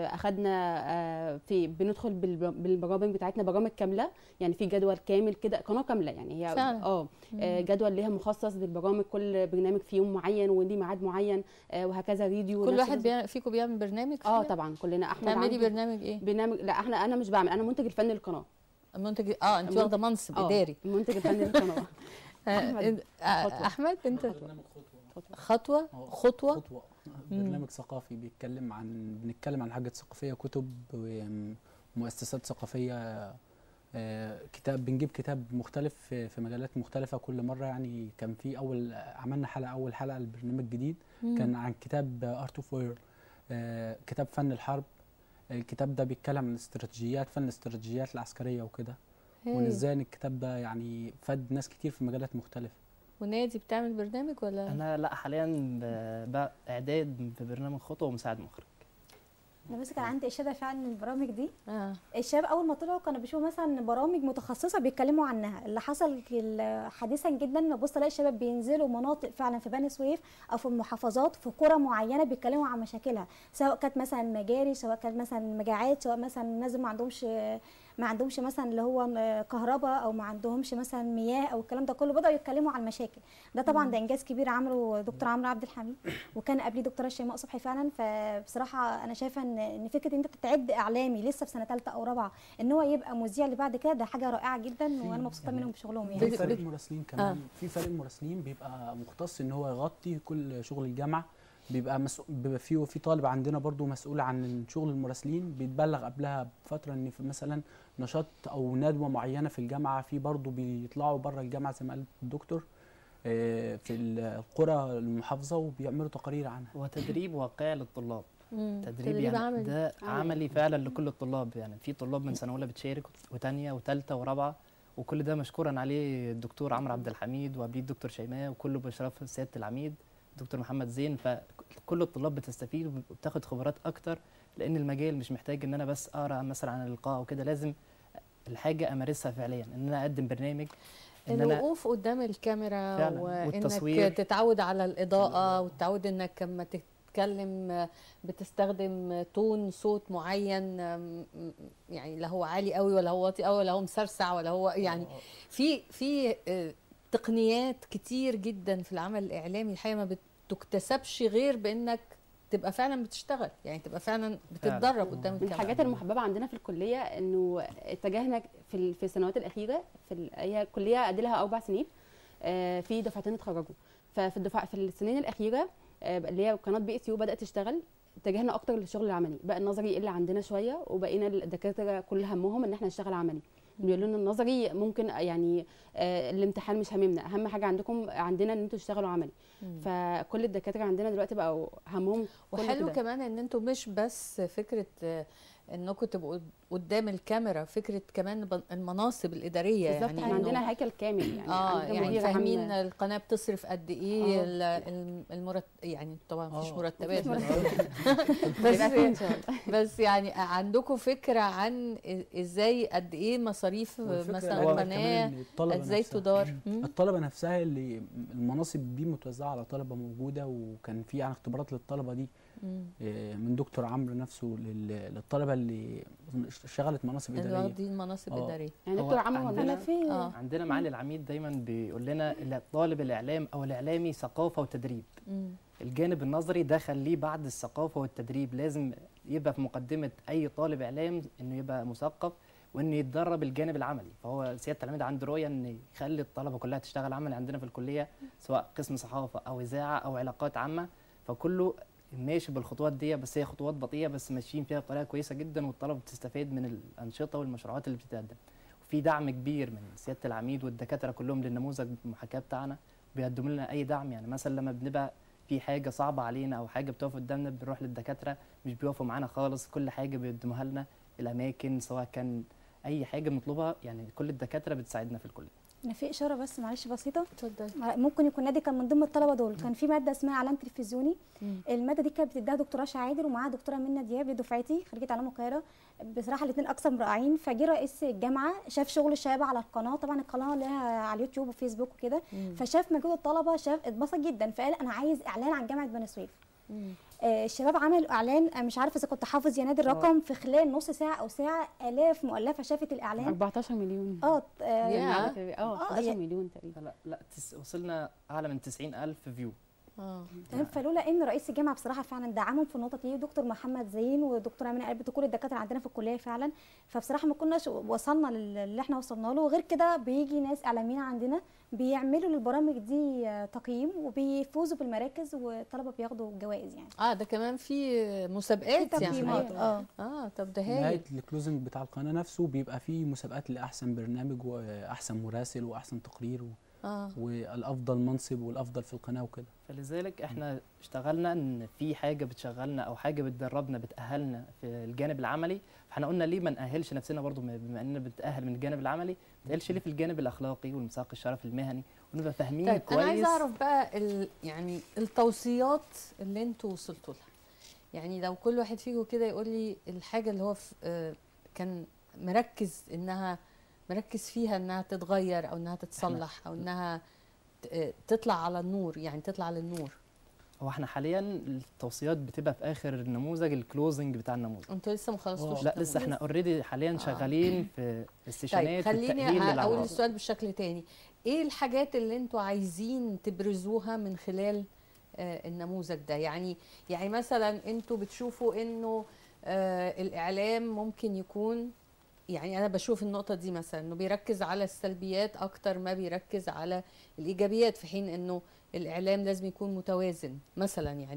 اخذنا بندخل بالبرامج بتاعتنا برامج كامله، يعني في جدول كامل كده، قناه كامله يعني هي جدول ليها مخصص بالبرامج، كل برنامج في يوم معين وليه ميعاد معين، وهكذا فيديو. كل واحد فيكم بيعمل برنامج؟ طبعا كلنا. احمد تعملي برنامج ايه؟ برنامج، لا انا مش بعمل، انا منتج الفني للقناه. المنتج انت واخده منصب اداري. المنتج الفني للقناه. احمد انت خطوه برنامج ثقافي بنتكلم عن حاجات ثقافيه، كتب ومؤسسات ثقافيه، بنجيب كتاب مختلف في مجالات مختلفه كل مره. يعني كان في عملنا اول حلقه للبرنامج جديد كان عن كتاب ارت اوف وير، كتاب فن الحرب. الكتاب ده بيتكلم عن فن الاستراتيجيات العسكريه وكده، وان ازاي الكتاب ده يعني فاد ناس كتير في مجالات مختلفه. ونادي بتعمل برنامج ولا؟ انا لا، حاليا اعداد في برنامج خطوه ومساعد مخرج. انا بس كان عندي اشاده فعلا من البرامج دي. الشباب اول ما طلعوا كانوا بيشوفوا مثلا برامج متخصصه بيتكلموا عنها. اللي حصل حديثا جدا ببص الاقي الشباب بينزلوا مناطق فعلا في بني سويف او في المحافظات في قرى معينه بيتكلموا عن مشاكلها، سواء كانت مثلا مجاري، سواء كانت مثلا مجاعات، سواء مثلا الناس ما عندهمش مثلا اللي هو كهرباء، او ما عندهمش مثلا مياه، او الكلام ده كله بداوا يتكلموا عن المشاكل. ده طبعا ده انجاز كبير عمله دكتور عمرو عبد الحميد، وكان قبليه دكتوره شيماء صبحي فعلا. فبصراحه انا شايفه ان فكره انت تعد اعلامي لسه في سنه 3 أو 4 ان هو يبقى مذيع اللي بعد كده، ده حاجه رائعه جدا، وانا مبسوطه منهم بشغلهم. يعني في فريق مراسلين كمان، في فريق مراسلين بيبقى مختص ان هو يغطي كل شغل الجامعه، بيبقى في طالب عندنا برضو مسؤول عن شغل المراسلين، بيتبلغ قبلها بفتره ان في مثلا نشاط او ندوه معينه في الجامعه، في برضو بيطلعوا بره الجامعه زي ما قال الدكتور في القرى المحافظه وبيعملوا تقارير عنها. وتدريب واقعي للطلاب. تدريب يعني ده عملي فعلا لكل الطلاب. يعني في طلاب من سنه اولى بتشارك وثانيه وثالثه ورابعه، وكل ده مشكورا عليه الدكتور عمرو عبد الحميد وقبليه الدكتور شيماء، وكله باشراف سياده العميد دكتور محمد زين. فكل الطلاب بتستفيد وبتاخد خبرات اكتر، لان المجال مش محتاج ان انا بس اقرا مثلا عن اللقاء وكده، لازم الحاجه امارسها فعليا، ان انا اقدم برنامج، ان الوقوف قدام الكاميرا وانك تتعود على الاضاءه، وتتعود انك لما تتكلم بتستخدم تون صوت معين، يعني لا هو عالي قوي ولا هو واطي قوي ولا هو مسرسع ولا هو يعني في تقنيات كتير جدا في العمل الاعلامي الحقيقه ما بتكتسبش غير بانك تبقى فعلا بتشتغل، يعني تبقى فعلا بتتدرب قدام الكاميرا. من الحاجات المحببه عندنا في الكليه انه اتجهنا في السنوات الاخيره، هي الكليه اديلها 4 سنين، في دفعتين اتخرجوا، في السنين الاخيره اللي هي قناه بي اس يو بدات تشتغل، اتجهنا اكتر للشغل العملي. بقى النظري اللي عندنا شويه، وبقينا الدكاتره كل همهم ان احنا نشتغل عملي. بيقولوا لنا النظري ممكن يعني الامتحان مش هممنا، اهم حاجه عندنا ان انتوا تشتغلوا عملي. فكل الدكاتره عندنا دلوقتي بقوا همهم. وحلو كمان ان انتوا مش بس فكره انكم تبقوا قدام الكاميرا، فكره كمان المناصب الاداريه، يعني عندنا هيكل كامل، يعني يعني فاهمين القناه بتصرف قد ايه، يعني طبعا مفيش مرتبات بس يعني عندكم فكره عن ازاي قد ايه مصاريف مثلا القناه، ازاي تدار. الطلبه نفسها اللي المناصب دي متوزعه على طلبه موجوده، وكان في يعني اختبارات للطلبه دي من دكتور عمرو نفسه للطلبه اللي اشتغلت مناصب اداريه، اللي واخدين مناصب اداريه. يعني دكتور عمرو عندنا معالي العميد دايما بيقول لنا طالب الاعلام او الاعلامي ثقافه وتدريب. الجانب النظري ده خليه بعد الثقافه والتدريب، لازم يبقى في مقدمه اي طالب اعلام انه يبقى مثقف وانه يتدرب الجانب العملي. فهو سياده العميد عنده رؤيه ان يخلي الطلبه كلها تشتغل عملي عندنا في الكليه، سواء قسم صحافه او اذاعه او علاقات عامه، فكله ماشي بالخطوات دي، بس هي خطوات بطيئه بس ماشيين فيها بطريقه كويسه جدا، والطلبه بتستفيد من الانشطه والمشروعات اللي بتتقدم. وفي دعم كبير من سياده العميد والدكاتره كلهم للنموذج المحاكاه بتاعنا، بيقدموا لنا اي دعم. يعني مثلا لما بنبقى في حاجه صعبه علينا او حاجه بتقف قدامنا بنروح للدكاتره، مش بيقفوا معانا خالص، كل حاجه بيقدموها لنا، الاماكن سواء كان اي حاجه بنطلبها يعني كل الدكاتره بتساعدنا في الكليه. انا في اشاره بس معلش بسيطه. اتفضل. ممكن يكون نادي كان من ضمن الطلبه دول، كان في ماده اسمها اعلام تلفزيوني. الماده دي كانت بتديها دكتوره رشا عادل ومعاها دكتوره منى دياب، دي دفعتي خريجه اعلام القاهره. بصراحه الاثنين اقسام رائعين. فجه رئيس الجامعه شاف شغل الشباب على القناه، طبعا القناه لها على اليوتيوب وفيسبوك وكده، فشاف مجهود الطلبه، شاف اتبسط جدا، فقال انا عايز اعلان عن جامعه بني سويف. الشباب عملوا اعلان، مش عارفه اذا كنت حافظ يا نادي الرقم، في خلال نص ساعه او ساعه الاف مؤلفه شافت الاعلان. 14 مليون. 14 مليون تقريبا. لا وصلنا اعلى من 90,000 فيو. تمام. فلولا ان رئيس الجامعه بصراحه فعلا دعمهم في النقطه دي، دكتور محمد زين ودكتور امينه قلبت وكل الدكاتره عندنا في الكليه فعلا، فبصراحه ما كناش وصلنا للي احنا وصلنا له. وغير كده بيجي ناس اعلاميين عندنا بيعملوا للبرامج دي تقييم وبيفوزوا بالمراكز والطلبه بياخدوا جوائز يعني. ده كمان في مسابقات يعني. طب ده هايل. نهايه الكلوزنج بتاع القناه نفسه بيبقى فيه مسابقات لاحسن برنامج واحسن مراسل واحسن تقرير والافضل منصب والافضل في القناه وكده. فلذلك احنا اشتغلنا ان في حاجه بتشغلنا او حاجه بتدربنا بتاهلنا في الجانب العملي، فاحنا قلنا ليه ما ناهلش نفسنا برضو بما اننا بنتاهل من الجانب العملي، ما نتاهلش ليه في الجانب الاخلاقي والميثاق الشرف المهني ونبقى فاهمين طيب كويس. انا عايزه اعرف بقى يعني التوصيات اللي انتوا وصلتوا لها، يعني لو كل واحد فيكم كده يقول لي الحاجه اللي هو كان مركز فيها انها تتغير او انها تتصلح او انها تطلع على النور، يعني تطلع للنور. هو احنا حاليا التوصيات بتبقى في اخر النموذج، الكلوزنج بتاع النموذج. انتوا لسه ما خلصتوش؟ لا لسه، احنا اوريدي حاليا شغالين في استشانات. طيب خليني اقول السؤال بشكل تاني، ايه الحاجات اللي انتوا عايزين تبرزوها من خلال النموذج ده؟ يعني مثلا انتوا بتشوفوا انه الاعلام ممكن يكون، يعني أنا بشوف النقطة دي مثلا إنه بيركز على السلبيات أكتر ما بيركز على الإيجابيات، في حين إنه الإعلام لازم يكون متوازن مثلا، يعني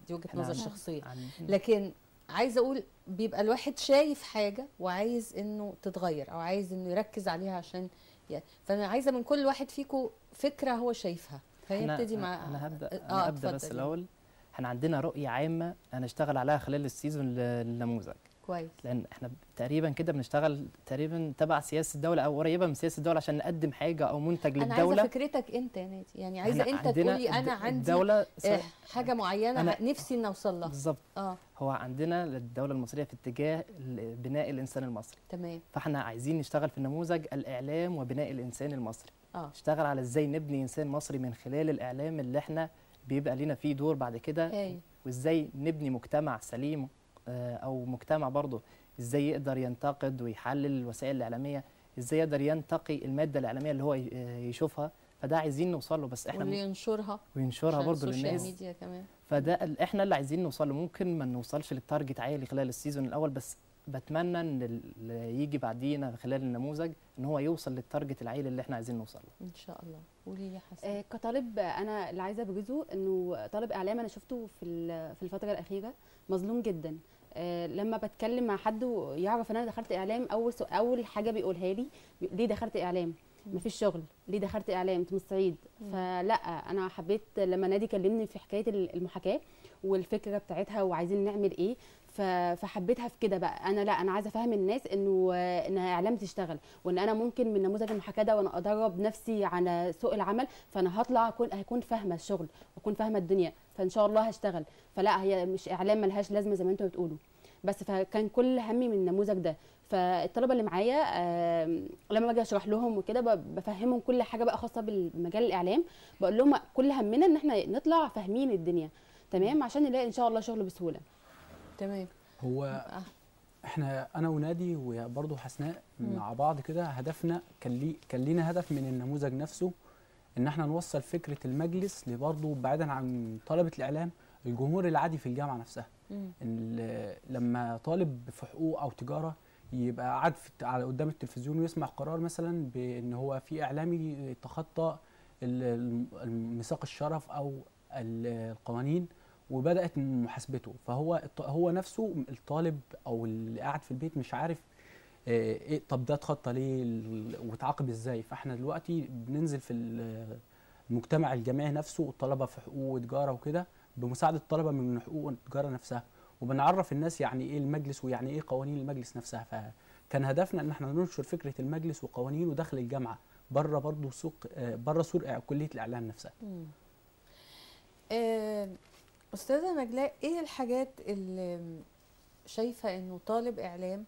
دي وجهة نظر شخصية. لكن عايزة أقول بيبقى الواحد شايف حاجة وعايز إنه تتغير أو عايز إنه يركز عليها عشان فأنا عايزة من كل واحد فيكم فكرة هو شايفها. فهنبتدي مع أنا هبدأ بس الأول. احنا عندنا رؤية عامة هنشتغل عليها خلال السيزون للنموذج. كويس. لان احنا تقريبا كده بنشتغل تقريبا تبع سياسه الدوله او قريبه من سياسه الدوله عشان نقدم حاجه او منتج للدوله. انا عايزه فكرتك انت يا نادي، يعني عايزه انت تقولي انا عندي حاجه معينه نفسي ان اوصل لها. بالظبط. هو عندنا الدوله المصريه في اتجاه بناء الانسان المصري. تمام. فاحنا عايزين نشتغل في النموذج الاعلام وبناء الانسان المصري. نشتغل على ازاي نبني انسان مصري من خلال الاعلام اللي احنا بيبقى لنا فيه دور بعد كده. وازاي نبني مجتمع سليم او مجتمع برضه ازاي يقدر ينتقد ويحلل الوسائل الاعلاميه، ازاي يقدر ينتقي الماده الاعلاميه اللي هو يشوفها. فده عايزين نوصل له، بس احنا واللي ينشرها برضه للناس. السوشيال ميديا كمان. فده احنا اللي عايزين نوصل له. ممكن ما نوصلش للتارجت عالي خلال السيزون الاول، بس بتمنى ان اللي يجي بعدينا خلال النموذج ان هو يوصل للتارجت العالي اللي احنا عايزين نوصل له ان شاء الله. قولي لي حسن. كطالب انا اللي عايزه ابرزه انه طالب اعلام انا شفته في الفتره الاخيره مظلوم جدا. لما بتكلم مع حد ويعرف ان انا دخلت اعلام، اول حاجه بيقولها لي ليه دخلت اعلام؟ مفيش شغل. ليه دخلت اعلام؟ انت من الصعيد. فلا انا حبيت لما نادي كلمني في حكايه المحاكاه والفكره بتاعتها وعايزين نعمل ايه، فحبيتها في كده بقى. انا عايزه افهم الناس ان اعلام تشتغل، وان انا ممكن من نموذج المحاكاه ده وانا ادرب نفسي على سوق العمل، فانا هطلع هكون فاهمه الشغل واكون فاهمه الدنيا، فان شاء الله هشتغل. فلا هي مش اعلام ملهاش لازمه زي ما انتوا بتقولوا، بس فكان كل همي من النموذج ده. فالطلبه اللي معايا لما باجي اشرح لهم وكده بفهمهم كل حاجه بقى خاصه بالمجال الاعلام، بقول لهم كل همنا ان احنا نطلع فاهمين الدنيا تمام عشان نلاقي ان شاء الله شغل بسهوله. تمام. هو احنا انا ونادي وبرضه حسناء مع بعض كده هدفنا كان لينا هدف من النموذج نفسه، ان احنا نوصل فكره المجلس لبرضه بعيدا عن طلبه الاعلام الجمهور العادي في الجامعه نفسها. لما طالب في حقوق او تجاره يبقى قاعد على قدام التلفزيون ويسمع قرار مثلا بان هو في اعلامي تخطى ميثاق الشرف او القوانين وبدات محاسبته، فهو نفسه الطالب او اللي قاعد في البيت مش عارف ايه طب ده اتخطى ليه واتعاقب ازاي. فاحنا دلوقتي بننزل في المجتمع الجامعي نفسه، الطلبه في حقوق وتجاره وكده بمساعده الطلبه من حقوق التجاره نفسها، وبنعرف الناس يعني ايه المجلس ويعني ايه قوانين المجلس نفسها. كان هدفنا ان احنا ننشر فكره المجلس وقوانينه داخل الجامعه، بره برضه سوق، بره سور كليه الاعلام نفسها. استاذه نجلاء، ايه الحاجات اللي شايفه انه طالب اعلام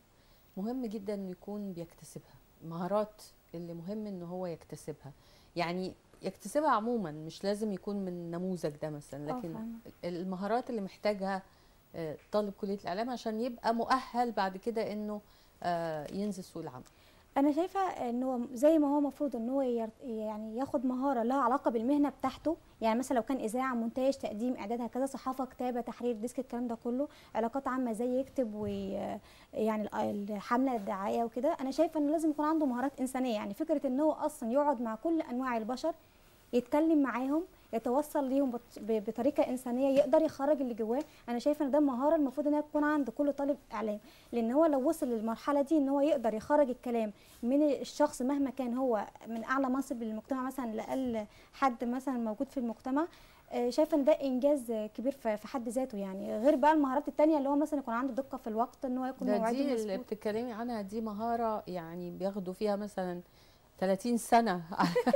مهم جدا انه يكون بيكتسبها، مهارات اللي مهم ان هو يكتسبها، يعني يكتسبها عموما، مش لازم يكون من النموذج ده مثلا، لكن المهارات اللي محتاجها طالب كليه الاعلام عشان يبقى مؤهل بعد كده انه ينزل سوق العمل؟ انا شايفه انه زي ما هو المفروض ان هو يعني ياخد مهاره لها علاقه بالمهنه بتاعته، يعني مثلا لو كان اذاعه، مونتاج، تقديم، اعداد، هكذا، صحافه، كتابه، تحرير، ديسك، الكلام ده كله، علاقات عامه زي يكتب ويعني الحمله الدعائيه وكده. انا شايفه انه لازم يكون عنده مهارات انسانيه، يعني فكره ان هو اصلا يقعد مع كل انواع البشر، يتكلم معاهم، يتوصل ليهم بطريقه انسانيه، يقدر يخرج اللي جواه. انا شايفه ان ده مهاره المفروض انها تكون عند كل طالب اعلام، لان هو لو وصل للمرحله دي ان هو يقدر يخرج الكلام من الشخص مهما كان هو من اعلى منصب للمجتمع مثلا لاقل حد مثلا موجود في المجتمع، شايفه ان ده انجاز كبير في حد ذاته، يعني غير بقى المهارات الثانيه اللي هو مثلا يكون عنده دقه في الوقت، ان هو يكون مواعيده دي اللي بتتكلمي عنها، دي مهاره يعني بياخدوا فيها مثلا 30 سنة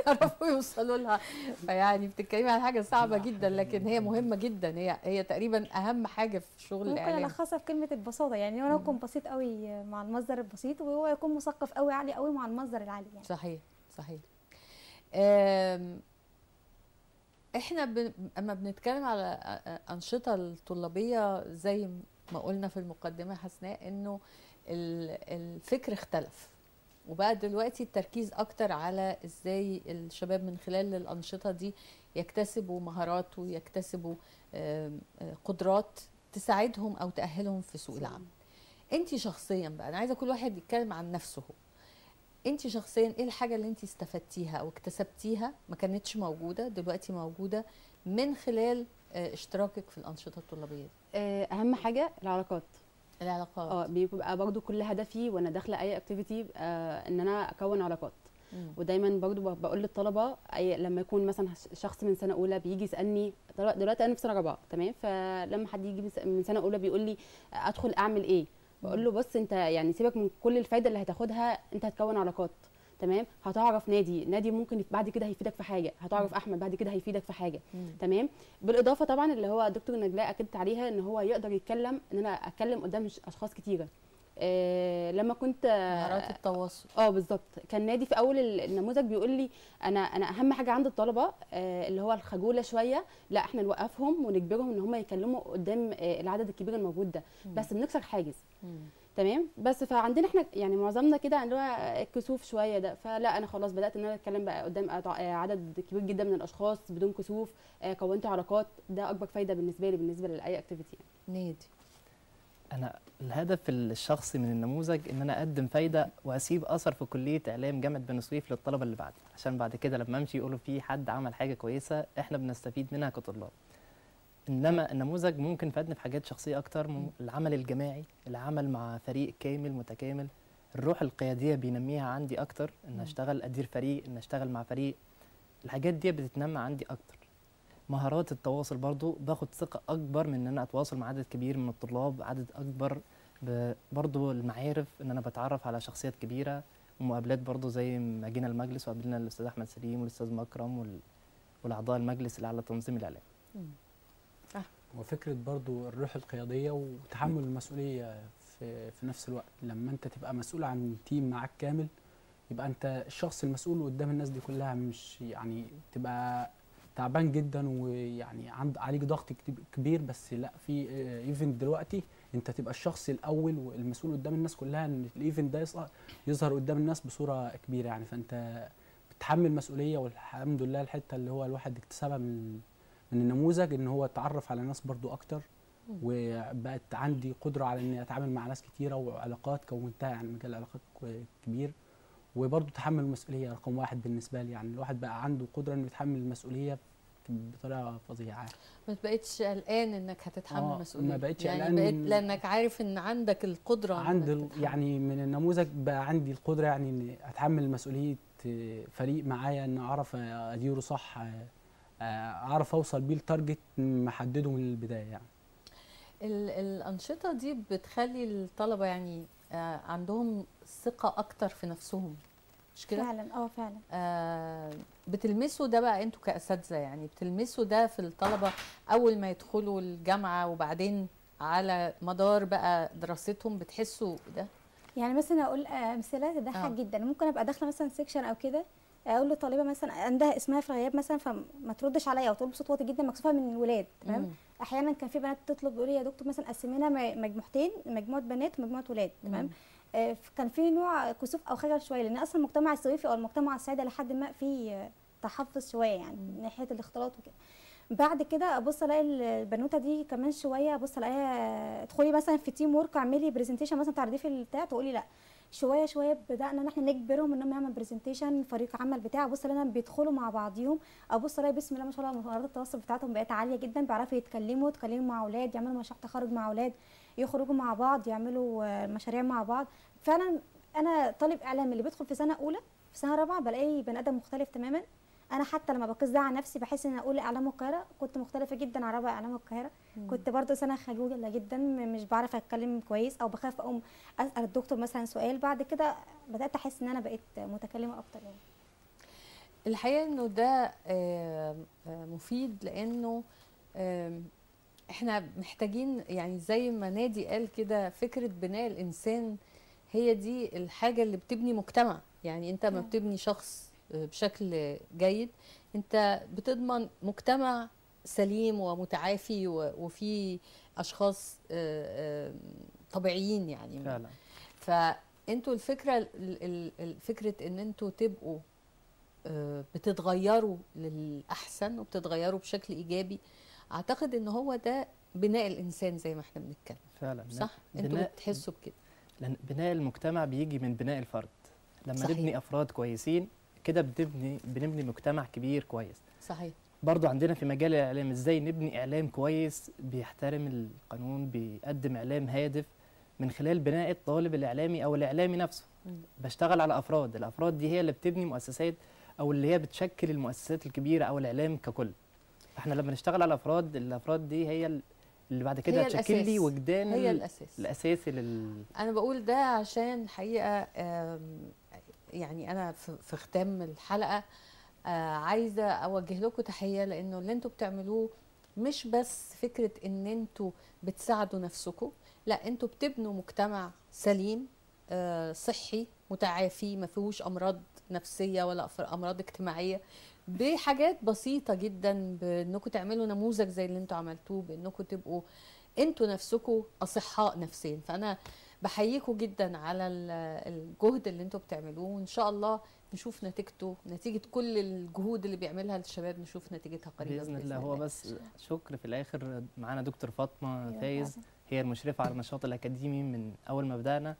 عرفوا يوصلوا لها، فيعني بتتكلمي عن حاجة صعبة جدا، لكن هي مهمة جدا، هي تقريبا أهم حاجة في شغل الإعلام. ممكن ألخصها في كلمة البساطة، يعني أنا أكون بسيط قوي مع المصدر البسيط، وهو يكون مثقف قوي عالي قوي مع المصدر العالي يعني. صحيح صحيح. احنا اما بنتكلم على أنشطة الطلابية زي ما قلنا في المقدمة حسناء، إنه الفكر اختلف، وبقى دلوقتي التركيز اكتر على ازاي الشباب من خلال الانشطه دي يكتسبوا مهارات ويكتسبوا قدرات تساعدهم او تاهلهم في سوق العمل. انت شخصيا بقى، انا عايزه كل واحد يتكلم عن نفسه. انت شخصيا ايه الحاجه اللي انت استفدتيها او اكتسبتيها ما كانتش موجوده دلوقتي موجوده من خلال اشتراكك في الانشطه الطلابيه دي؟ اهم حاجه العلاقات. بيبقى برضو كل هدفي وانا داخله اي اكتيفيتي ان انا اكون علاقات. ودايما برضو بقول للطلبه لما يكون مثلا شخص من سنه اولى بيجي يسالني، دلوقتي انا في سنه رابعه تمام، فلما حد يجي من سنه اولى بيقول لي ادخل اعمل ايه، بقول له بص انت يعني سيبك من كل الفايده اللي هتاخدها، انت هتكون علاقات تمام، هتعرف نادي ممكن بعد كده هيفيدك في حاجه، هتعرف احمد بعد كده هيفيدك في حاجه تمام. بالاضافه طبعا اللي هو دكتور نجلاء اكدت عليها، ان هو يقدر يتكلم، ان انا اتكلم قدام اشخاص كتيره. لما كنت مهارات التواصل بالظبط، كان نادي في اول النموذج بيقول لي انا اهم حاجه عند الطلبه اللي هو الخجوله شويه، لا احنا نوقفهم ونجبرهم ان هم يكلموا قدام العدد الكبير الموجود ده، بس بنكسر حاجز تمام. بس فعندنا احنا يعني معظمنا كده اللي هو الكسوف شويه ده، فلا انا خلاص بدات ان انا اتكلم بقى قدام عدد كبير جدا من الاشخاص بدون كسوف، كونت علاقات، ده اكبر فايده بالنسبه لي بالنسبه لاي اكتيفيتي يعني. نادي، انا الهدف الشخصي من النموذج ان انا اقدم فايده واسيب اثر في كليه اعلام جامعه بني سويف للطلبه اللي بعدي، عشان بعد كده لما امشي يقولوا في حد عمل حاجه كويسه احنا بنستفيد منها كطلاب. انما النموذج ممكن يفيدني في حاجات شخصيه اكتر، العمل الجماعي، العمل مع فريق كامل متكامل، الروح القياديه بينميها عندي اكتر، ان اشتغل ادير فريق، ان اشتغل مع فريق، الحاجات دي بتتنمى عندي اكتر. مهارات التواصل برضو باخد ثقه اكبر من ان انا اتواصل مع عدد كبير من الطلاب، عدد اكبر، برضو المعارف، ان انا بتعرف على شخصيات كبيره، ومقابلات برضو زي ما جينا المجلس وقابلنا الاستاذ احمد سليم والاستاذ مكرم والاعضاء المجلس اللي على تنظيم الاعلام. وفكره برضو الروح القياديه وتحمل المسؤوليه في نفس الوقت، لما انت تبقى مسؤول عن تيم معاك كامل، يبقى انت الشخص المسؤول قدام الناس دي كلها، مش يعني تبقى تعبان جدا ويعني عليك ضغط كبير، بس لا، في ايفنت دلوقتي انت تبقى الشخص الاول والمسؤول قدام الناس كلها، ان الايفنت ده يظهر قدام الناس بصوره كبيره يعني، فانت بتحمل مسؤوليه. والحمد لله الحته اللي هو الواحد اكتسبها من النموذج، ان هو اتعرف على ناس برضو اكتر، وبقت عندي قدره على اني اتعامل مع ناس كتيره وعلاقات كونتها، يعني مجال علاقات كبير. وبرضو تحمل المسؤوليه رقم واحد بالنسبه لي، يعني الواحد بقى عنده قدره انه يتحمل المسؤوليه بطريقه فظيعه. ما بقتش قلقان انك هتتحمل مسؤوليه، ما بقتش يعني قلقان، بقيت لانك عارف ان عندك القدره، يعني من النموذج بقى عندي القدره يعني اني اتحمل مسؤوليه فريق معايا، ان اعرف اديره صح، اعرف اوصل بيه لتارجت محدده من البدايه يعني. الانشطه دي بتخلي الطلبه يعني عندهم ثقه اكتر في نفسهم، مش كده؟ فعلا فعلا. بتلمسوا ده بقى انتوا كاساتذه، يعني بتلمسوا ده في الطلبه اول ما يدخلوا الجامعه، وبعدين على مدار بقى دراستهم بتحسوا ده؟ يعني مثلا اقول امثله تضحك جدا. ممكن ابقى داخله مثلا سيكشن او كده، اقول لطالبه مثلا عندها اسمها في الغياب مثلا، فما تردش عليا او تقول بصوت واطي جدا مكسوفه من الولاد، تمام. احيانا كان في بنات تطلب تقول لي يا دكتور مثلا قسمينا مجموعتين، مجموعه بنات ومجموعه ولاد، تمام. كان في نوع كسوف او خجل شويه، لان اصلا المجتمع السويفي او المجتمع السعيدي لحد ما في تحفظ شويه يعني من ناحيه الاختلاط وكده. بعد كده ابص الاقي البنوته دي كمان شويه، ابص الاقيها ادخلي مثلا في تيم ورك، اعملي برزنتيشن مثلا تعرضيه في البتاع، تقولي لا. شويه شويه بدانا ان احنا نجبرهم انهم يعملوا برزنتيشن، فريق عمل بتاع، ابص الاقي بيدخلوا مع بعضيهم، ابص الاقي بسم الله ما شاء الله مهارات التواصل بتاعتهم بقت عاليه جدا، بيعرفوا يتكلموا مع اولاد، يعملوا مشروع تخرج مع اولاد، يخرجوا مع بعض، يعملوا مشاريع مع بعض. فعلا انا طالب اعلام اللي بيدخل في سنه اولى في سنه رابعه بلاقي بني ادم مختلف تماما. انا حتى لما بقيس ده على نفسي بحس ان اولى اعلام القاهره كنت مختلفه جدا عن رابعه اعلام القاهره. كنت برضو سنه خجوله جدا، مش بعرف اتكلم كويس او بخاف اقوم اسال الدكتور مثلا سؤال. بعد كده بدات احس ان انا بقيت متكلمه اكتر يعني. الحقيقه انه ده مفيد، لانه احنا محتاجين يعني زي ما نادي قال كده، فكره بناء الانسان هي دي الحاجه اللي بتبني مجتمع. يعني انت ما بتبني شخص بشكل جيد، انت بتضمن مجتمع سليم ومتعافي وفي اشخاص طبيعيين يعني. فعلا. فانتوا فكره ان انتوا تبقوا بتتغيروا للاحسن وبتتغيروا بشكل ايجابي، اعتقد ان هو ده بناء الانسان زي ما احنا بنتكلم. فعلا صح؟ انتوا بتحسوا بكده؟ لان بناء المجتمع بيجي من بناء الفرد. لما صحيح. نبني افراد كويسين كده بنبني مجتمع كبير كويس. صحيح. برضو عندنا في مجال الاعلام ازاي نبني اعلام كويس بيحترم القانون، بيقدم اعلام هادف من خلال بناء الطالب الاعلامي او الاعلامي نفسه. بشتغل على افراد، الافراد دي هي اللي بتبني مؤسسات او اللي هي بتشكل المؤسسات الكبيره او الاعلام ككل. فاحنا لما نشتغل على الافراد دي هي اللي بعد كده هتشكل لي وجدان هي الاساسي انا بقول ده عشان حقيقه يعني انا في ختام الحلقه عايزه اوجه لكم تحيه، لانه اللي انتوا بتعملوه مش بس فكره ان انتوا بتساعدوا نفسكم، لا انتوا بتبنوا مجتمع سليم صحي متعافي ما فيهوش امراض نفسيه ولا امراض اجتماعيه، بحاجات بسيطه جدا، بانكم تعملوا نموذج زي اللي انتوا عملتوه، بانكم تبقوا انتوا نفسكم اصحاء نفسيا. فانا بحييكم جدا على الجهد اللي انتوا بتعملوه، وان شاء الله نشوف نتيجته، نتيجه كل الجهود اللي بيعملها الشباب نشوف نتيجتها قريبا باذن الله. هو بس شكر في الاخر معانا دكتور فاطمه فايز، هي المشرفه على النشاط الاكاديمي من اول ما بدانا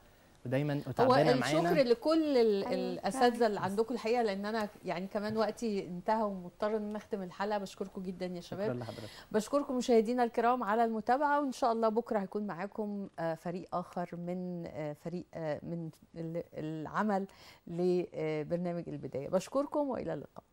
ودايما وتعبانه معانا. هو الشكر لكل الاساتذه اللي عندكم الحقيقه، لان انا يعني كمان وقتي انتهى ومضطر ان نختم الحلقه. بشكركم جدا يا شباب. شكرا لحضرتك. بشكركم مشاهدينا الكرام على المتابعه، وان شاء الله بكره هيكون معاكم فريق اخر من فريق من العمل لبرنامج البدايه. بشكركم والى اللقاء.